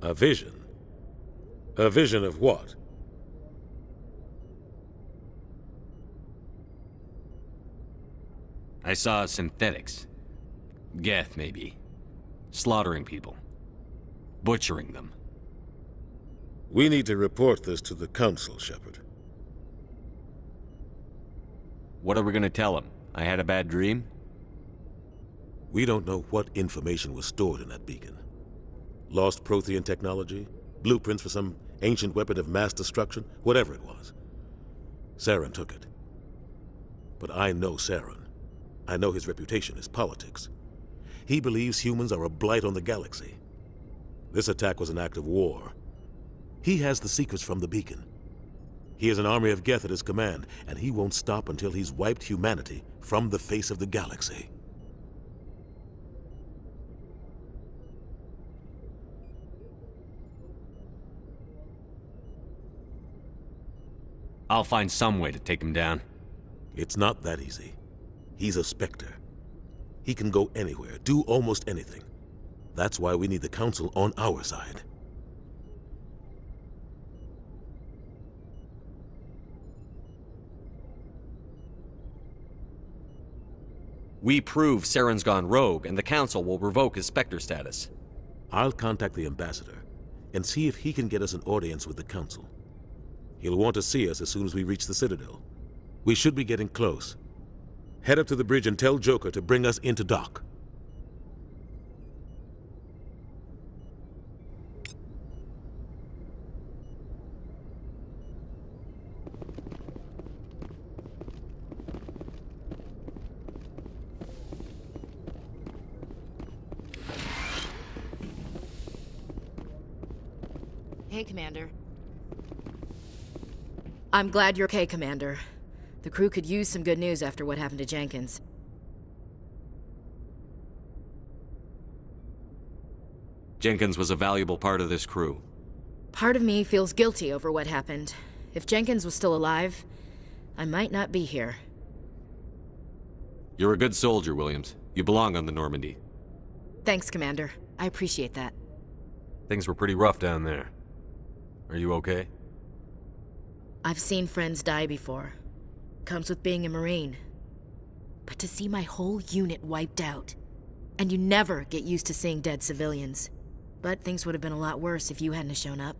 A vision? A vision of what? I saw synthetics. Geth, maybe. Slaughtering people. Butchering them. We need to report this to the Council, Shepard. What are we gonna tell them? I had a bad dream? We don't know what information was stored in that beacon. Lost Prothean technology? Blueprints for some ancient weapon of mass destruction? Whatever it was. Saren took it. But I know Saren. I know his reputation is politics. He believes humans are a blight on the galaxy. This attack was an act of war. He has the secrets from the beacon. He has an army of Geth at his command, and he won't stop until he's wiped humanity from the face of the galaxy. I'll find some way to take him down. It's not that easy. He's a Spectre. He can go anywhere, do almost anything. That's why we need the Council on our side. We prove Saren's gone rogue, and the Council will revoke his Spectre status. I'll contact the Ambassador and see if he can get us an audience with the Council. He'll want to see us as soon as we reach the Citadel. We should be getting close. Head up to the bridge and tell Joker to bring us into dock. Hey, Commander. I'm glad you're okay, Commander. The crew could use some good news after what happened to Jenkins. Jenkins was a valuable part of this crew. Part of me feels guilty over what happened. If Jenkins was still alive, I might not be here. You're a good soldier, Williams. You belong on the Normandy. Thanks, Commander. I appreciate that. Things were pretty rough down there. Are you okay? I've seen friends die before. Comes with being a Marine. But to see my whole unit wiped out. And you never get used to seeing dead civilians. But things would have been a lot worse if you hadn't shown up.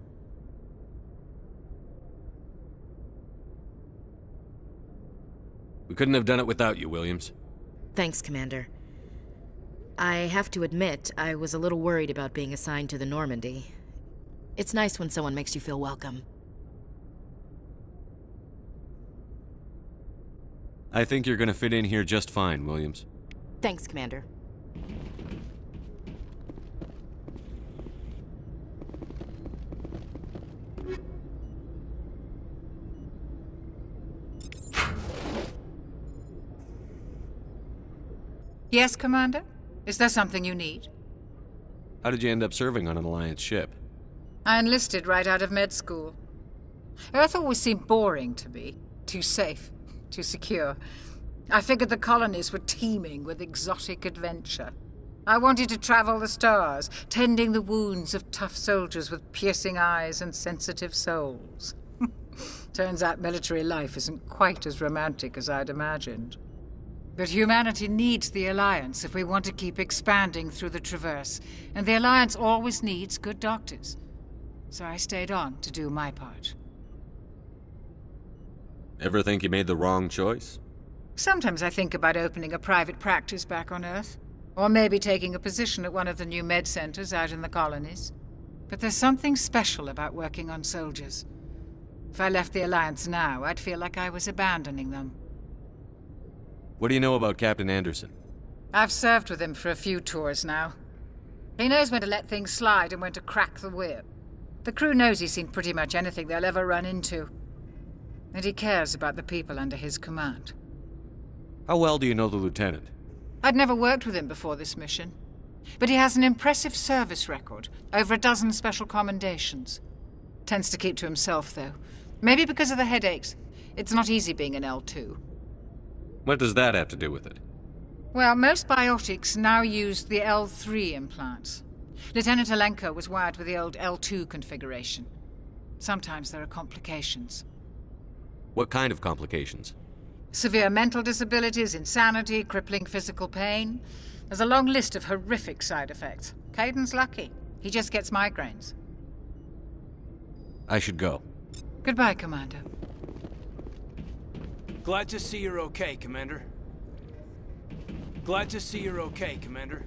We couldn't have done it without you, Williams. Thanks, Commander. I have to admit, I was a little worried about being assigned to the Normandy. It's nice when someone makes you feel welcome. I think you're gonna fit in here just fine, Williams. Thanks, Commander. Yes, Commander? Is there something you need? How did you end up serving on an Alliance ship? I enlisted right out of med school. Earth always seemed boring to me. Too safe, too secure. I figured the colonies were teeming with exotic adventure. I wanted to travel the stars, tending the wounds of tough soldiers with piercing eyes and sensitive souls. Turns out military life isn't quite as romantic as I'd imagined. But humanity needs the Alliance if we want to keep expanding through the Traverse, and the Alliance always needs good doctors. So I stayed on to do my part. Ever think you made the wrong choice? Sometimes I think about opening a private practice back on Earth, or maybe taking a position at one of the new med centers out in the colonies. But there's something special about working on soldiers. If I left the Alliance now, I'd feel like I was abandoning them. What do you know about Captain Anderson? I've served with him for a few tours now. He knows when to let things slide and when to crack the whip. The crew knows he's seen pretty much anything they'll ever run into. And he cares about the people under his command. How well do you know the lieutenant? I'd never worked with him before this mission. But he has an impressive service record, over a dozen special commendations. Tends to keep to himself, though. Maybe because of the headaches. It's not easy being an L2. What does that have to do with it? Well, most biotics now use the L3 implants. Lieutenant Alenko was wired with the old L2 configuration. Sometimes there are complications. What kind of complications? Severe mental disabilities, insanity, crippling physical pain. There's a long list of horrific side effects. Kaiden's lucky. He just gets migraines. I should go. Goodbye, Commander. Glad to see you're okay, Commander. Glad to see you're okay, Commander.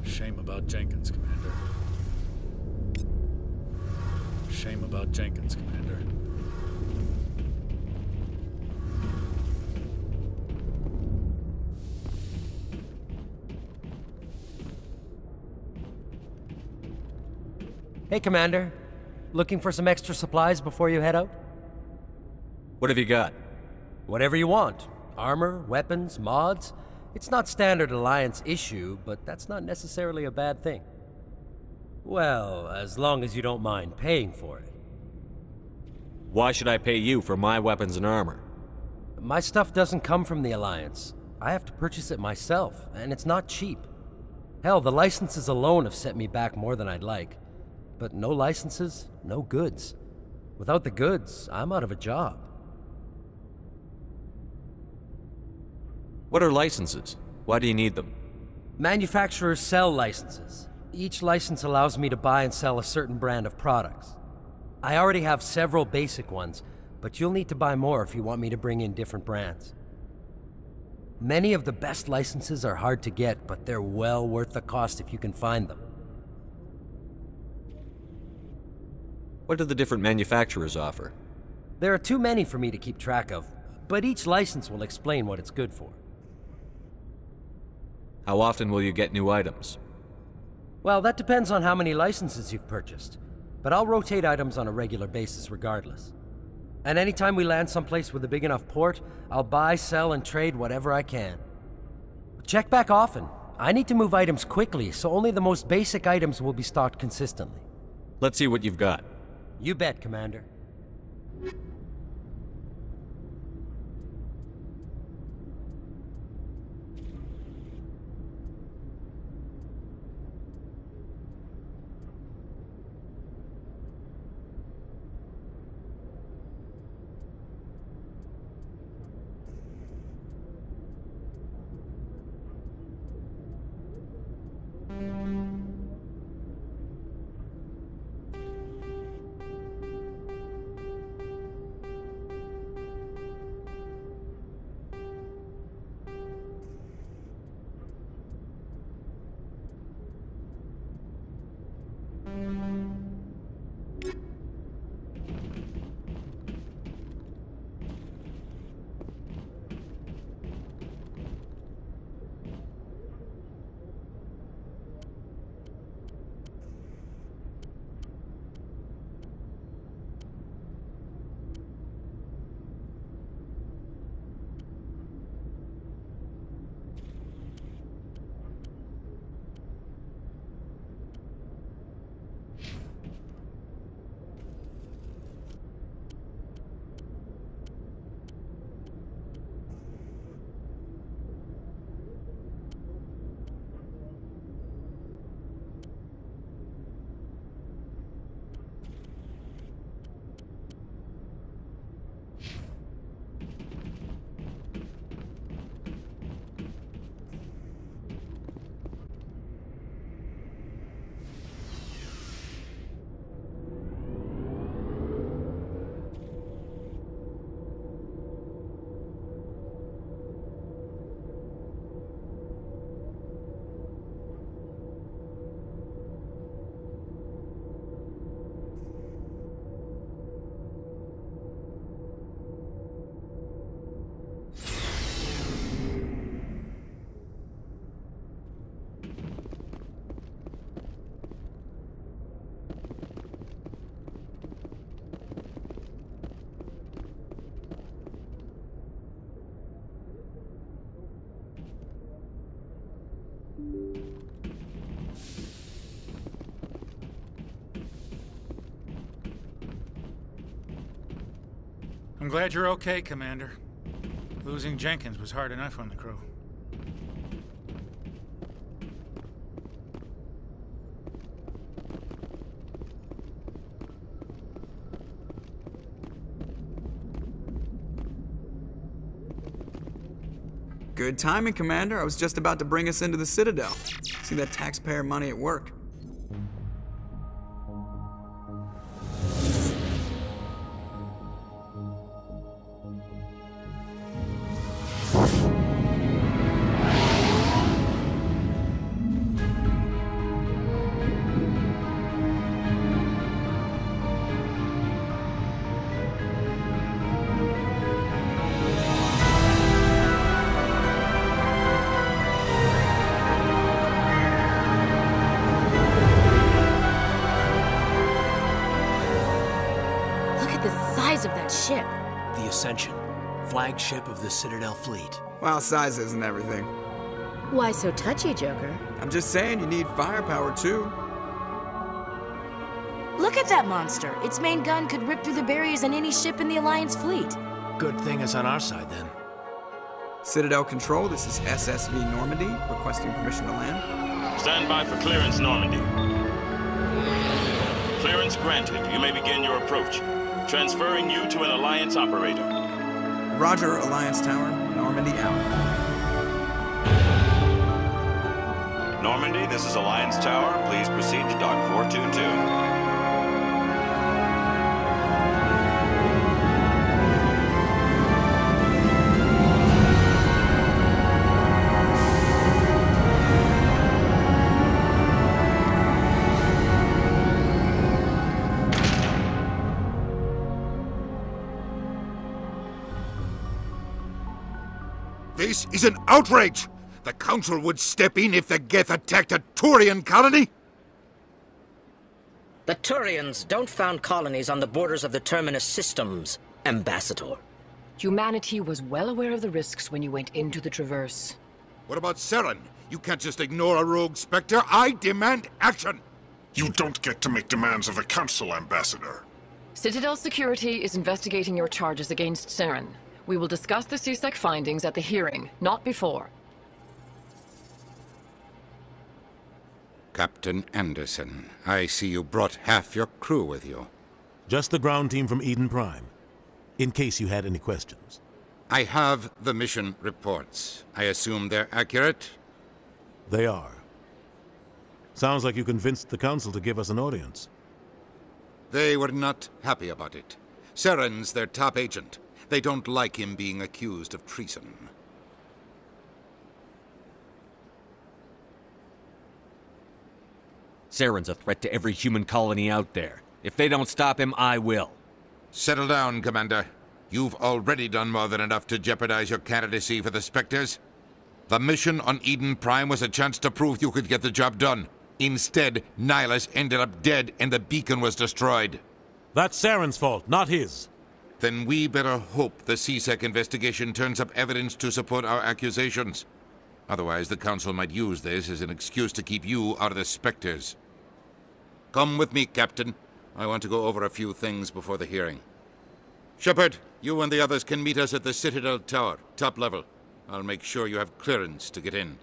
Shame about Jenkins, Commander. Shame about Jenkins, Commander. Hey, Commander. Looking for some extra supplies before you head out? What have you got? Whatever you want. Armor, weapons, mods. It's not standard Alliance issue, but that's not necessarily a bad thing. Well, as long as you don't mind paying for it. Why should I pay you for my weapons and armor? My stuff doesn't come from the Alliance. I have to purchase it myself, and it's not cheap. Hell, the licenses alone have set me back more than I'd like. But no licenses, no goods. Without the goods, I'm out of a job. What are licenses? Why do you need them? Manufacturers sell licenses. Each license allows me to buy and sell a certain brand of products. I already have several basic ones, but you'll need to buy more if you want me to bring in different brands. Many of the best licenses are hard to get, but they're well worth the cost if you can find them. What do the different manufacturers offer? There are too many for me to keep track of, but each license will explain what it's good for. How often will you get new items? Well, that depends on how many licenses you've purchased, but I'll rotate items on a regular basis regardless. And anytime we land someplace with a big enough port, I'll buy, sell, and trade whatever I can. Check back often. I need to move items quickly, so only the most basic items will be stocked consistently. Let's see what you've got. You bet, Commander. I'm glad you're okay, Commander. Losing Jenkins was hard enough on the crew. Good timing, Commander. I was just about to bring us into the Citadel. See that taxpayer money at work. Of that ship. The Ascension, flagship of the Citadel fleet. Well, size isn't everything. Why so touchy, Joker? I'm just saying you need firepower, too. Look at that monster. Its main gun could rip through the barriers in any ship in the Alliance fleet. Good thing it's on our side, then. Citadel Control, this is SSV Normandy, requesting permission to land. Stand by for clearance, Normandy. Clearance granted. You may begin your approach. Transferring you to an Alliance operator. Roger, Alliance Tower. Normandy out. Normandy, this is Alliance Tower. Please proceed to Dock 422. This is an outrage! The Council would step in if the Geth attacked a Turian colony? The Turians don't found colonies on the borders of the Terminus systems, Ambassador. Humanity was well aware of the risks when you went into the Traverse. What about Saren? You can't just ignore a rogue Spectre. I demand action! You don't get to make demands of the Council, Ambassador. Citadel Security is investigating your charges against Saren. We will discuss the CSEC findings at the hearing, not before. Captain Anderson, I see you brought half your crew with you. Just the ground team from Eden Prime, in case you had any questions. I have the mission reports. I assume they're accurate? They are. Sounds like you convinced the Council to give us an audience. They were not happy about it. Saren's their top agent. They don't like him being accused of treason. Saren's a threat to every human colony out there. If they don't stop him, I will. Settle down, Commander. You've already done more than enough to jeopardize your candidacy for the Spectres. The mission on Eden Prime was a chance to prove you could get the job done. Instead, Nihilus ended up dead and the beacon was destroyed. That's Saren's fault, not his. Then we better hope the CSEC investigation turns up evidence to support our accusations. Otherwise, the Council might use this as an excuse to keep you out of the Spectres. Come with me, Captain. I want to go over a few things before the hearing. Shepard, you and the others can meet us at the Citadel Tower, top level. I'll make sure you have clearance to get in.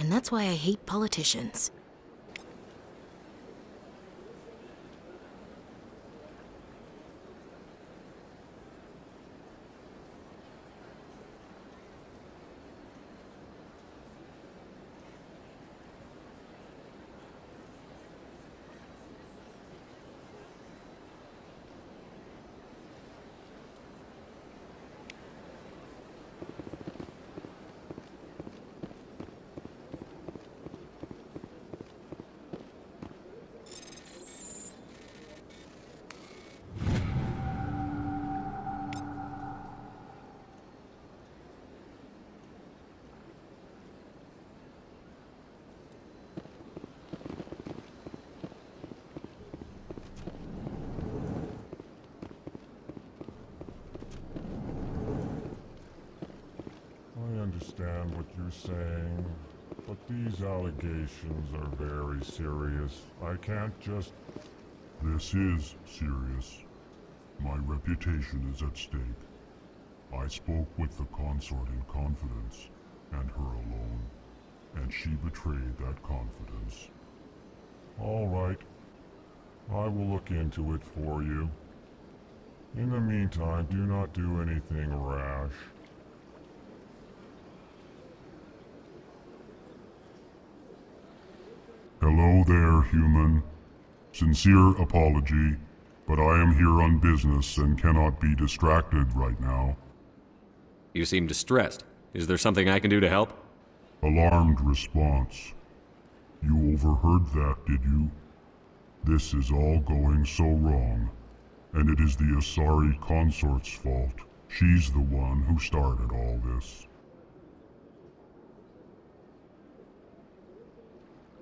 And that's why I hate politicians. I understand what you're saying, but these allegations are very serious. I can't just... This is serious. My reputation is at stake. I spoke with the consort in confidence, and her alone, and she betrayed that confidence. All right. I will look into it for you. In the meantime, do not do anything rash. Hello there, human. Sincere apology, but I am here on business and cannot be distracted right now. You seem distressed. Is there something I can do to help? Alarmed response. You overheard that, did you? This is all going so wrong, and it is the Asari consort's fault. She's the one who started all this.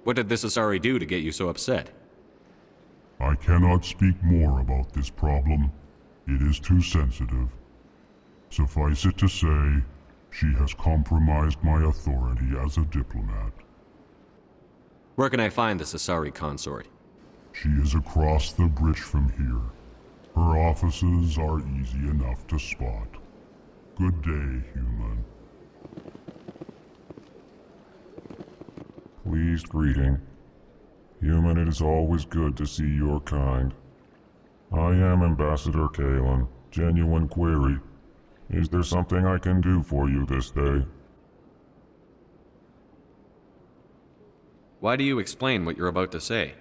What did this Asari do to get you so upset? I cannot speak more about this problem. It is too sensitive. Suffice it to say, she has compromised my authority as a diplomat. Where can I find this Asari consort? She is across the bridge from here. Her offices are easy enough to spot. Good day, human. Pleased greeting. Human, it is always good to see your kind. I am Ambassador Kalen. Genuine query. Is there something I can do for you this day? Why do you explain what you're about to say?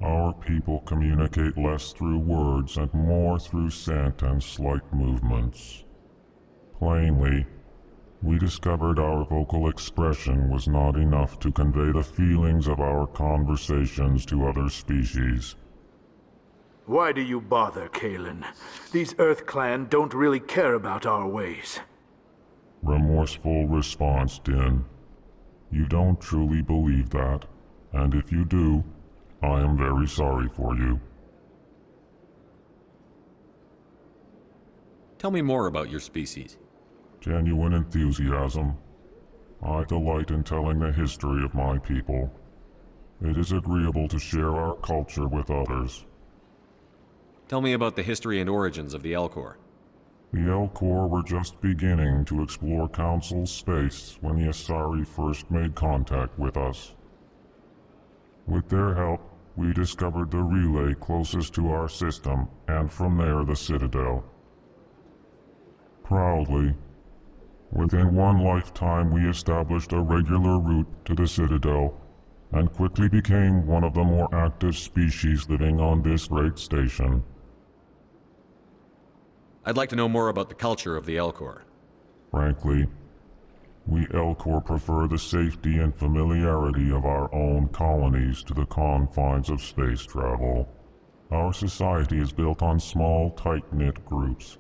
Our people communicate less through words and more through scent and slight movements. Plainly, we discovered our vocal expression was not enough to convey the feelings of our conversations to other species. Why do you bother, Kalen? These Earth Clan don't really care about our ways. Remorseful response, Din. You don't truly believe that, and if you do, I am very sorry for you. Tell me more about your species. Genuine enthusiasm. I delight in telling the history of my people. It is agreeable to share our culture with others. Tell me about the history and origins of the Elcor. The Elcor were just beginning to explore Council space when the Asari first made contact with us. With their help, we discovered the relay closest to our system, and from there the Citadel. Proudly, within one lifetime we established a regular route to the Citadel, and quickly became one of the more active species living on this great station. I'd like to know more about the culture of the Elcor. Frankly, we Elcor prefer the safety and familiarity of our own colonies to the confines of space travel. Our society is built on small, tight-knit groups,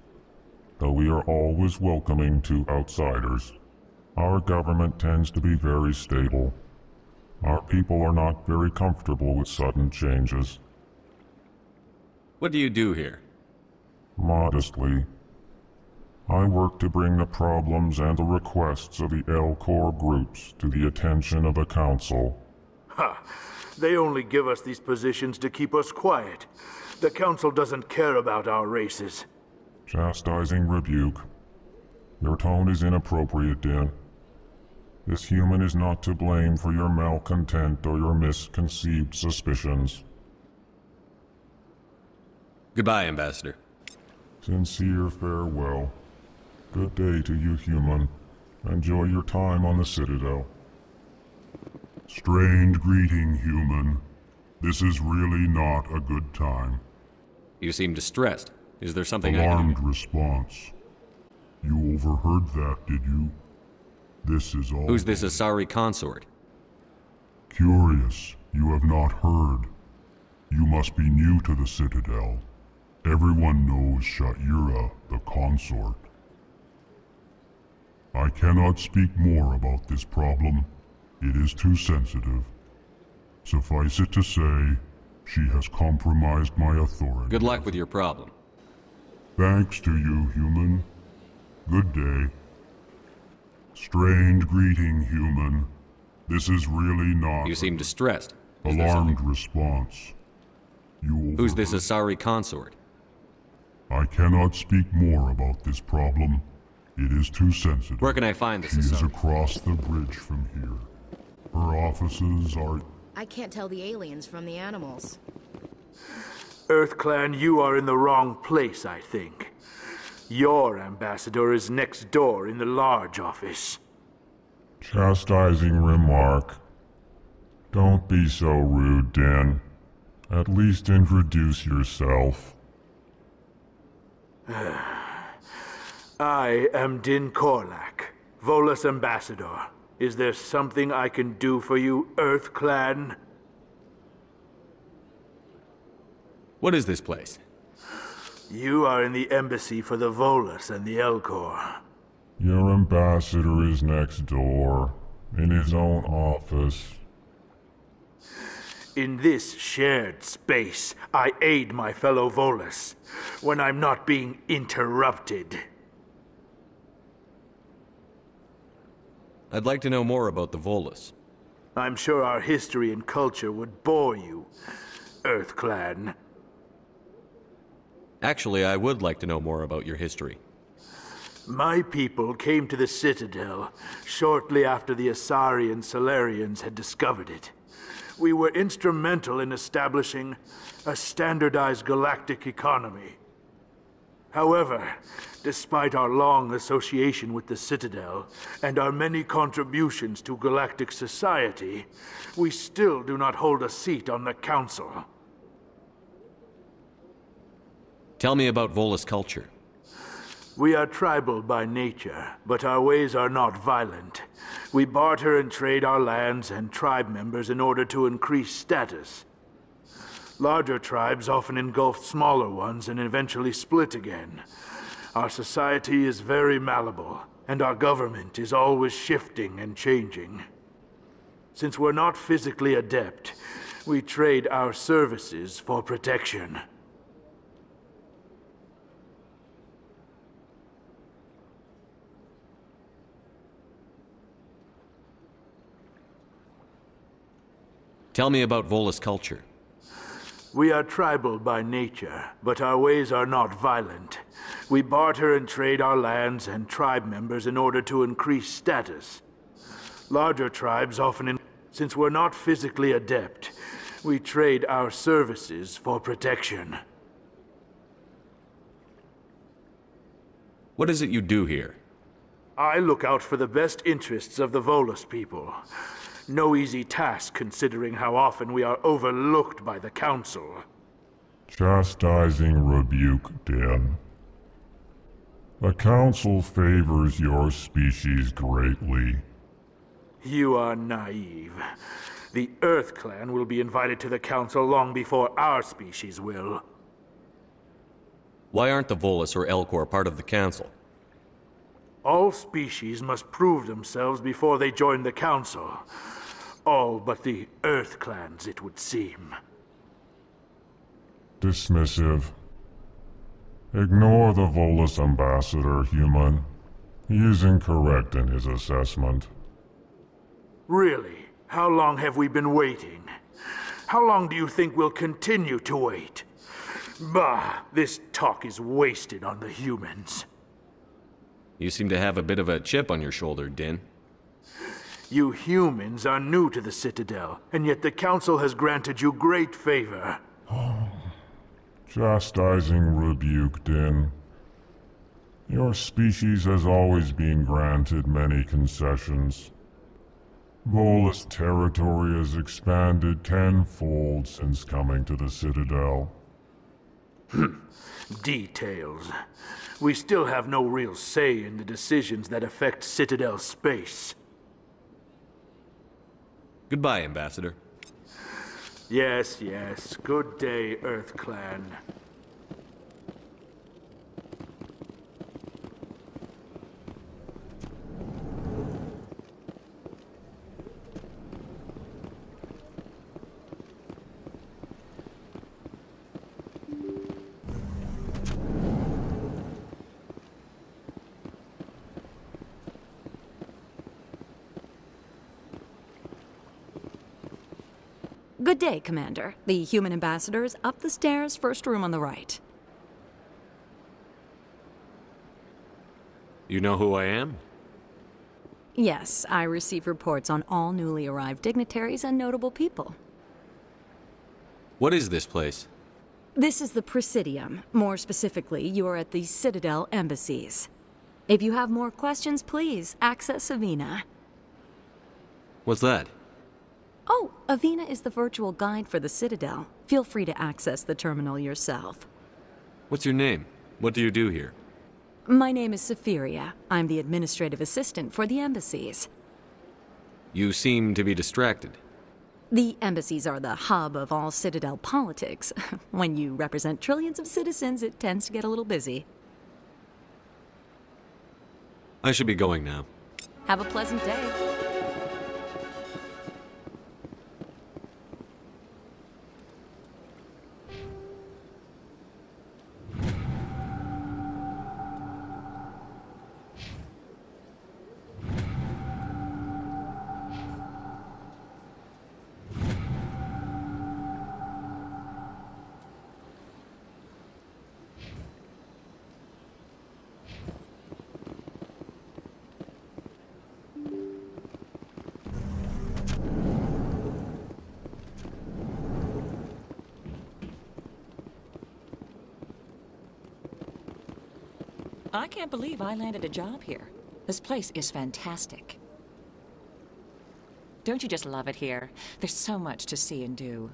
though we are always welcoming to outsiders. Our government tends to be very stable. Our people are not very comfortable with sudden changes. What do you do here? Modestly, I work to bring the problems and the requests of the Elcor groups to the attention of the Council. Ha! They only give us these positions to keep us quiet. The Council doesn't care about our races. Chastising rebuke. Your tone is inappropriate, Din. This human is not to blame for your malcontent or your misconceived suspicions. Goodbye, Ambassador. Sincere farewell. Good day to you, human. Enjoy your time on the Citadel. Strained greeting, human. This is really not a good time. You seem distressed. Is there something Alarmed response. You overheard that, did you? This is all. Who's this Asari consort? Curious. You have not heard. You must be new to the Citadel. Everyone knows Sha'ira, the consort. I cannot speak more about this problem. It is too sensitive. Suffice it to say, she has compromised my authority. Good luck with your problem. Thanks to you, human. Good day. Strained greeting, human. This is really not... You seem distressed. Alarmed response. Who's this Asari consort? I cannot speak more about this problem. It is too sensitive. Where can I find this She is Asari? across the bridge from here. Her offices are... I can't tell the aliens from the animals. Earth Clan, you are in the wrong place, I think. Your ambassador is next door in the large office. Chastising remark. Don't be so rude, Din. At least introduce yourself. I am Din Korlak, Volus ambassador. Is there something I can do for you, Earth Clan? What is this place? You are in the embassy for the Volus and the Elcor. Your ambassador is next door, in his own office. In this shared space, I aid my fellow Volus when I'm not being interrupted. I'd like to know more about the Volus. I'm sure our history and culture would bore you, Earth Clan. Actually, I would like to know more about your history. My people came to the Citadel shortly after the Asari and Salarians had discovered it. We were instrumental in establishing a standardized galactic economy. However, despite our long association with the Citadel and our many contributions to galactic society, we still do not hold a seat on the Council. Tell me about Volus culture. We are tribal by nature, but our ways are not violent. We barter and trade our lands and tribe members in order to increase status. Larger tribes often engulf smaller ones and eventually split again. Our society is very malleable, and our government is always shifting and changing. Since we're not physically adept, we trade our services for protection. Tell me about Volus culture. We are tribal by nature, but our ways are not violent. We barter and trade our lands and tribe members in order to increase status. Larger tribes often since we're not physically adept, we trade our services for protection. What is it you do here? I look out for the best interests of the Volus people. No easy task considering how often we are overlooked by the Council. Chastising rebuke, Din. The Council favors your species greatly. You are naive. The Earth Clan will be invited to the Council long before our species will. Why aren't the Volus or Elcor part of the Council? All species must prove themselves before they join the Council. All but the Earth Clans, it would seem. Dismissive. Ignore the Volus ambassador, human. He is incorrect in his assessment. Really? How long have we been waiting? How long do you think we'll continue to wait? Bah, this talk is wasted on the humans. You seem to have a bit of a chip on your shoulder, Din. You humans are new to the Citadel, and yet the Council has granted you great favor. Chastising rebuke, Din. Your species has always been granted many concessions. Volus territory has expanded tenfold since coming to the Citadel. Details. We still have no real say in the decisions that affect Citadel space. Goodbye, Ambassador. Yes, yes. Good day, Earth Clan. Good day, Commander. The human ambassador is up the stairs, first room on the right. You know who I am? Yes, I receive reports on all newly arrived dignitaries and notable people. What is this place? This is the Presidium. More specifically, you are at the Citadel embassies. If you have more questions, please access Avina. What's that? Oh, Avina is the virtual guide for the Citadel. Feel free to access the terminal yourself. What's your name? What do you do here? My name is Safiria. I'm the administrative assistant for the embassies. You seem to be distracted. The embassies are the hub of all Citadel politics. When you represent trillions of citizens, it tends to get a little busy. I should be going now. Have a pleasant day. I can't believe I landed a job here. This place is fantastic. Don't you just love it here? There's so much to see and do.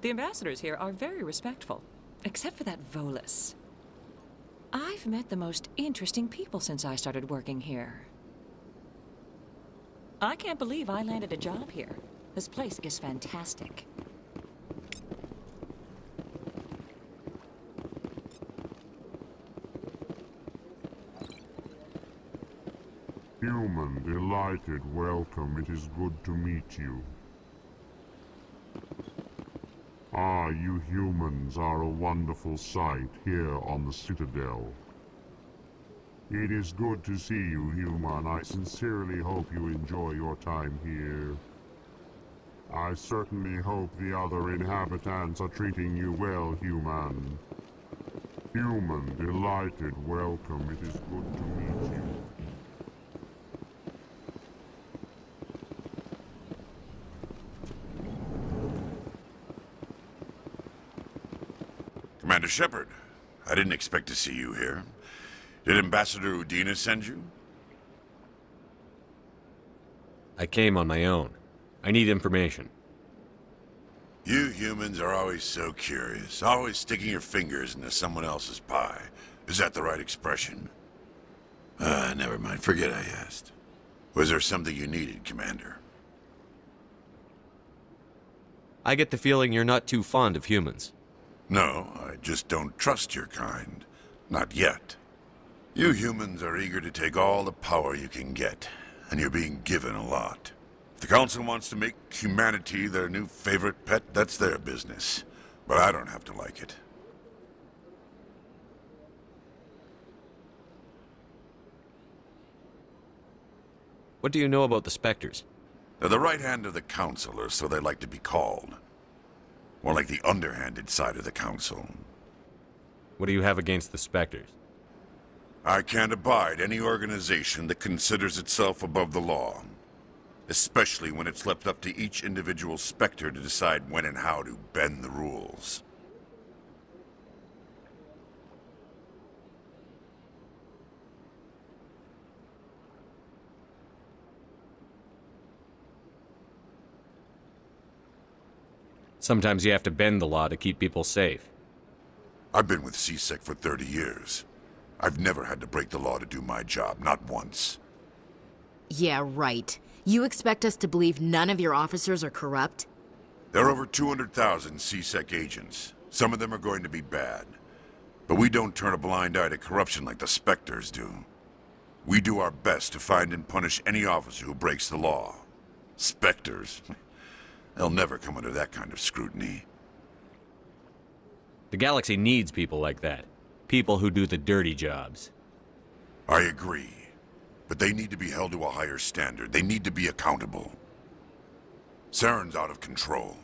The ambassadors here are very respectful, except for that Volus. I've met the most interesting people since I started working here. I can't believe I landed a job here. This place is fantastic. human, delighted, welcome. It is good to meet you. Ah, you humans are a wonderful sight here on the Citadel. It is good to see you, human. I sincerely hope you enjoy your time here. I certainly hope the other inhabitants are treating you well, human. Human, delighted, welcome. It is good to meet you. Commander Shepard, I didn't expect to see you here. Did Ambassador Udina send you? I came on my own. I need information. You humans are always so curious, always sticking your fingers into someone else's pie. Is that the right expression? Never mind. Forget I asked. Was there something you needed, Commander? I get the feeling you're not too fond of humans. No, I just don't trust your kind. Not yet. You humans are eager to take all the power you can get, and you're being given a lot. If the Council wants to make humanity their new favorite pet, that's their business. But I don't have to like it. What do you know about the Spectres? They're the right hand of the Council, or so they like to be called. More like the underhanded side of the Council. What do you have against the Spectres? I can't abide any organization that considers itself above the law. Especially when it's left up to each individual Spectre to decide when and how to bend the rules. Sometimes you have to bend the law to keep people safe. I've been with C-Sec for 30 years. I've never had to break the law to do my job, not once. Yeah, right. You expect us to believe none of your officers are corrupt? There are over 200,000 C-Sec agents. Some of them are going to be bad. But we don't turn a blind eye to corruption like the Spectres do. We do our best to find and punish any officer who breaks the law. Spectres? They'll never come under that kind of scrutiny. The galaxy needs people like that. People who do the dirty jobs. I agree. But they need to be held to a higher standard. They need to be accountable. Saren's out of control.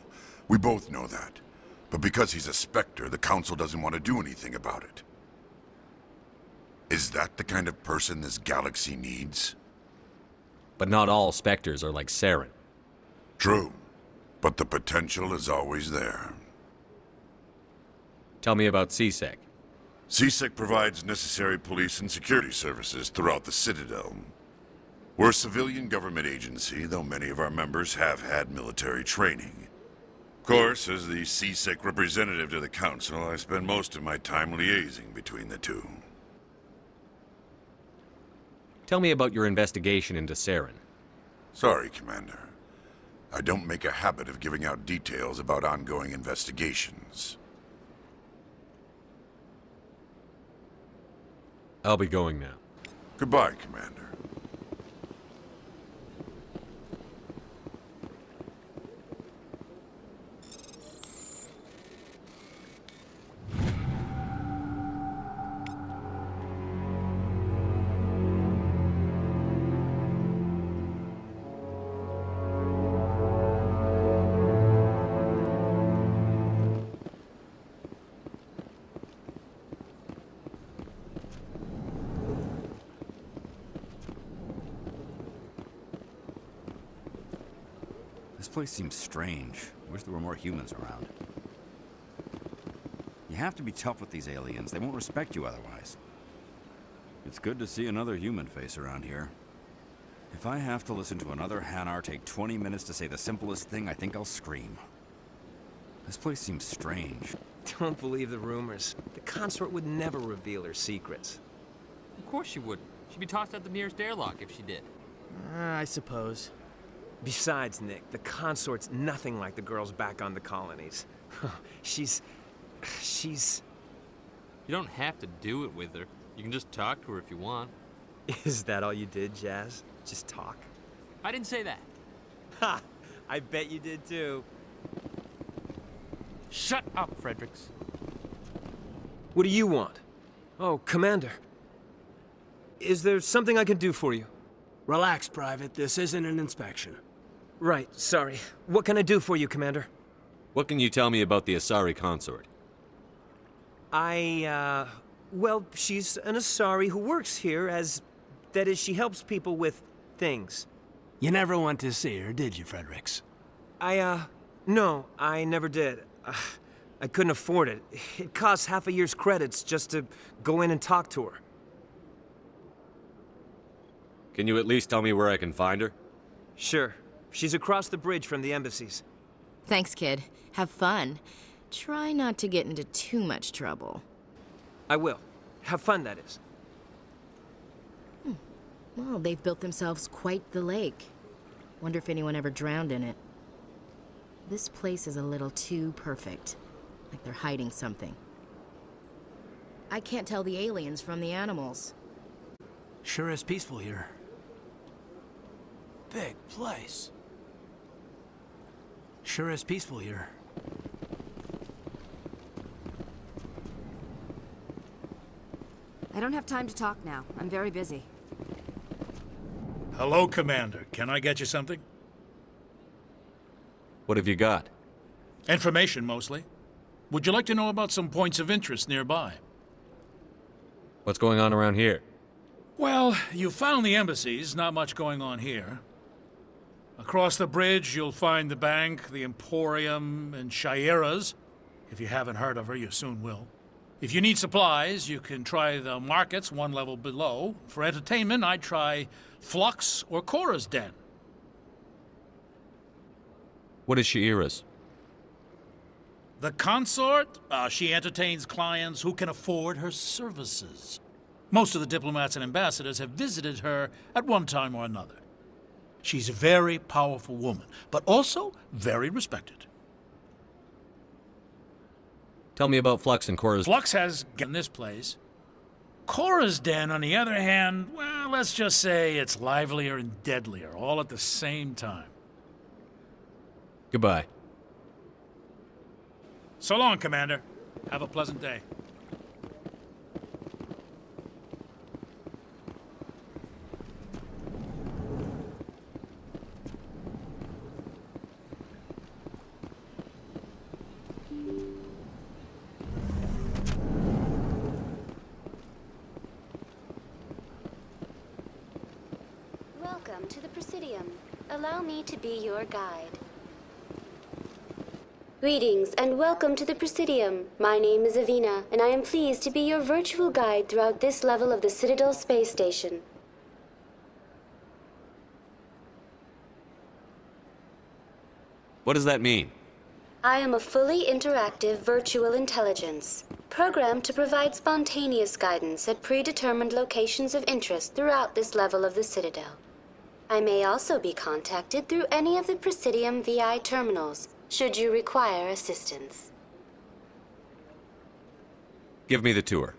We both know that. But because he's a Spectre, the Council doesn't want to do anything about it. Is that the kind of person this galaxy needs? But not all Spectres are like Saren. True. But the potential is always there. Tell me about C-Sec. C-Sec provides necessary police and security services throughout the Citadel. We're a civilian government agency, though many of our members have had military training. Of course, as the C-Sec representative to the Council, I spend most of my time liaising between the two. Tell me about your investigation into Saren. Sorry, Commander. I don't make a habit of giving out details about ongoing investigations. I'll be going now. Goodbye, Commander. This place seems strange. I wish there were more humans around. You have to be tough with these aliens. They won't respect you otherwise. It's good to see another human face around here. If I have to listen to another Hanar take 20 minutes to say the simplest thing, I think I'll scream. This place seems strange. Don't believe the rumors. The consort would never reveal her secrets. Of course she wouldn't. She'd be tossed out the nearest airlock if she did. I suppose. Besides, Nick, the consort's nothing like the girls back on the colonies. She's... You don't have to do it with her. You can just talk to her if you want. Is that all you did, Jazz? just talk. I didn't say that. Ha! I bet you did too. Shut up, Fredericks. What do you want? Oh, Commander. Is there something I can do for you? Relax, Private. This isn't an inspection. Right, sorry. What can I do for you, Commander? What can you tell me about the Asari consort? Well, she's an Asari who works here that is, she helps people with things. You never went to see her, did you, Fredericks? No, I never did. I couldn't afford it. It costs half a year's credits just to go in and talk to her. Can you at least tell me where I can find her? Sure. She's across the bridge from the embassies. Thanks, kid. Have fun. Try not to get into too much trouble. I will. Have fun, that is. Well, they've built themselves quite the lake. Wonder if anyone ever drowned in it. This place is a little too perfect. Like they're hiding something. I can't tell the aliens from the animals. Sure is peaceful here. Big place. Sure is peaceful here. I don't have time to talk now. I'm very busy. Hello, Commander. Can I get you something? What have you got? Information, mostly. Would you like to know about some points of interest nearby? What's going on around here? Well, you found the embassies. Not much going on here. Across the bridge, you'll find the bank, the Emporium, and Shaira's. If you haven't heard of her, you soon will. If you need supplies, you can try the markets one level below. For entertainment, I'd try Flux or Cora's Den. What is Shaira's? The consort? She entertains clients who can afford her services. Most of the diplomats and ambassadors have visited her at one time or another. She's a very powerful woman, but also very respected. Tell me about Flux and Cora's... Flux has in this place. Cora's Den, on the other hand, well, let's just say it's livelier and deadlier, all at the same time. Goodbye. So long, Commander. Have a pleasant day. Welcome to the Presidium. Allow me to be your guide. Greetings and welcome to the Presidium. My name is Avina, and I am pleased to be your virtual guide throughout this level of the Citadel Space Station. What does that mean? I am a fully interactive virtual intelligence, programmed to provide spontaneous guidance at predetermined locations of interest throughout this level of the Citadel. I may also be contacted through any of the Presidium VI terminals, should you require assistance. Give me the tour.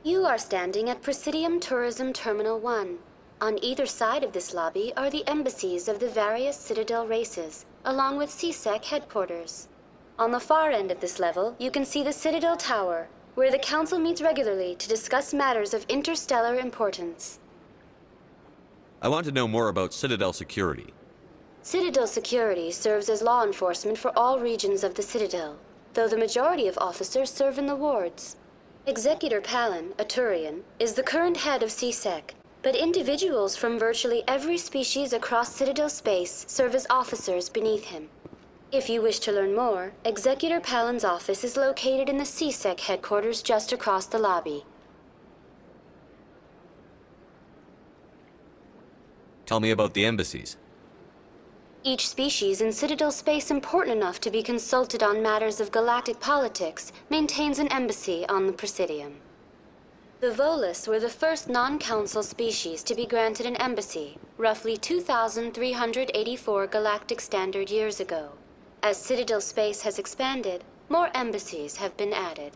You are standing at Presidium Tourism Terminal 1. On either side of this lobby are the embassies of the various Citadel races, along with CSEC headquarters. On the far end of this level, you can see the Citadel Tower, where the Council meets regularly to discuss matters of interstellar importance. I want to know more about Citadel security. Citadel security serves as law enforcement for all regions of the Citadel, though the majority of officers serve in the wards. Executor Palin, a Turian, is the current head of CSEC, but individuals from virtually every species across Citadel space serve as officers beneath him. If you wish to learn more, Executor Palin's office is located in the CSEC headquarters just across the lobby. Tell me about the embassies. Each species in Citadel space important enough to be consulted on matters of galactic politics maintains an embassy on the Presidium. The Volus were the first non-council species to be granted an embassy, roughly 2,384 galactic standard years ago. As Citadel space has expanded, more embassies have been added.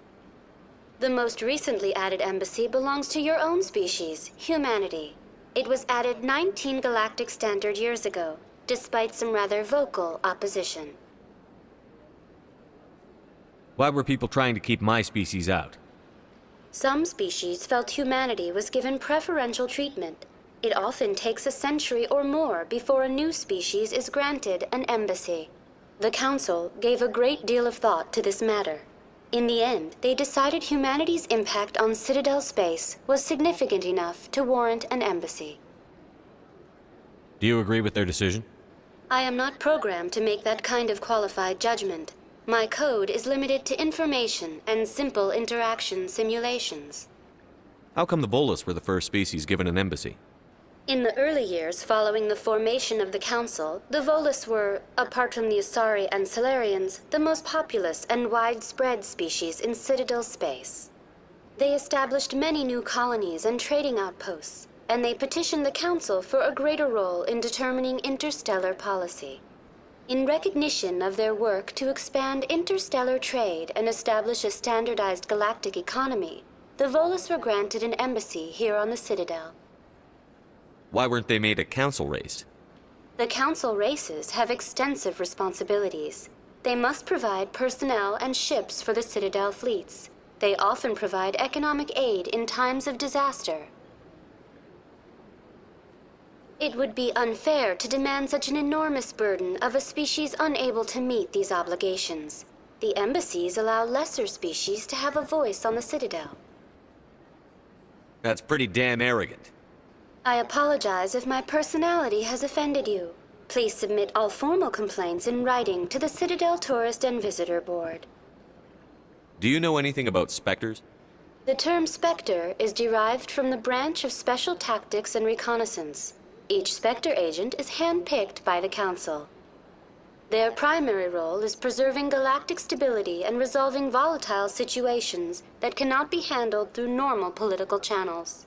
The most recently added embassy belongs to your own species, humanity. It was added 19 galactic standard years ago, despite some rather vocal opposition. Why were people trying to keep my species out? Some species felt humanity was given preferential treatment. It often takes a century or more before a new species is granted an embassy. The Council gave a great deal of thought to this matter. In the end, they decided humanity's impact on Citadel space was significant enough to warrant an embassy. Do you agree with their decision? I am not programmed to make that kind of qualified judgment. My code is limited to information and simple interaction simulations. How come the Volus were the first species given an embassy? In the early years following the formation of the Council, the Volus were, apart from the Asari and Salarians, the most populous and widespread species in Citadel space. They established many new colonies and trading outposts, and they petitioned the Council for a greater role in determining interstellar policy. In recognition of their work to expand interstellar trade and establish a standardized galactic economy, the Volus were granted an embassy here on the Citadel. Why weren't they made a council race? The Council races have extensive responsibilities. They must provide personnel and ships for the Citadel fleets. They often provide economic aid in times of disaster. It would be unfair to demand such an enormous burden of a species unable to meet these obligations. The embassies allow lesser species to have a voice on the Citadel. That's pretty damn arrogant. I apologize if my personality has offended you. Please submit all formal complaints in writing to the Citadel Tourist and Visitor Board. Do you know anything about specters? The term Spectre is derived from the branch of Special Tactics and Reconnaissance. Each Spectre agent is handpicked by the Council. Their primary role is preserving galactic stability and resolving volatile situations that cannot be handled through normal political channels.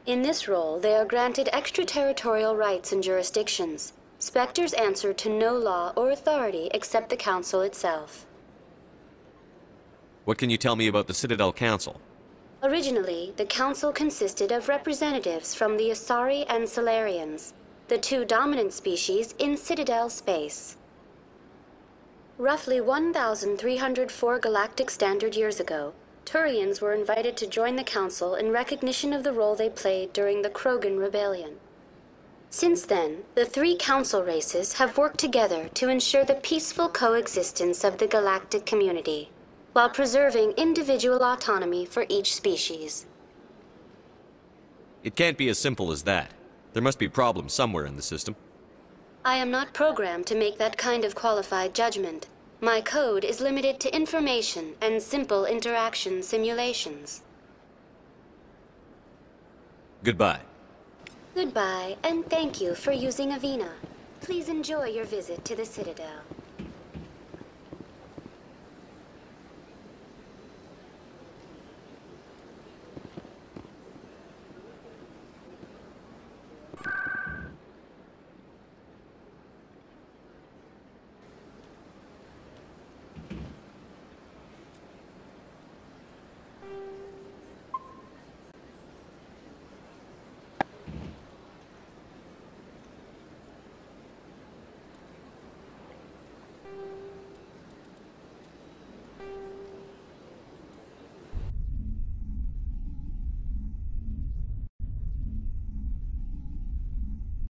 In this role, they are granted extraterritorial rights and jurisdictions. Spectres answer to no law or authority except the Council itself. What can you tell me about the Citadel Council? Originally, the Council consisted of representatives from the Asari and Salarians, the two dominant species in Citadel space. Roughly 1,304 galactic standard years ago, Turians were invited to join the Council in recognition of the role they played during the Krogan Rebellion. Since then, the three Council races have worked together to ensure the peaceful coexistence of the galactic community, while preserving individual autonomy for each species. It can't be as simple as that. There must be problems somewhere in the system. I am not programmed to make that kind of qualified judgment. My code is limited to information and simple interaction simulations. Goodbye. Goodbye, and thank you for using Avina. Please enjoy your visit to the Citadel.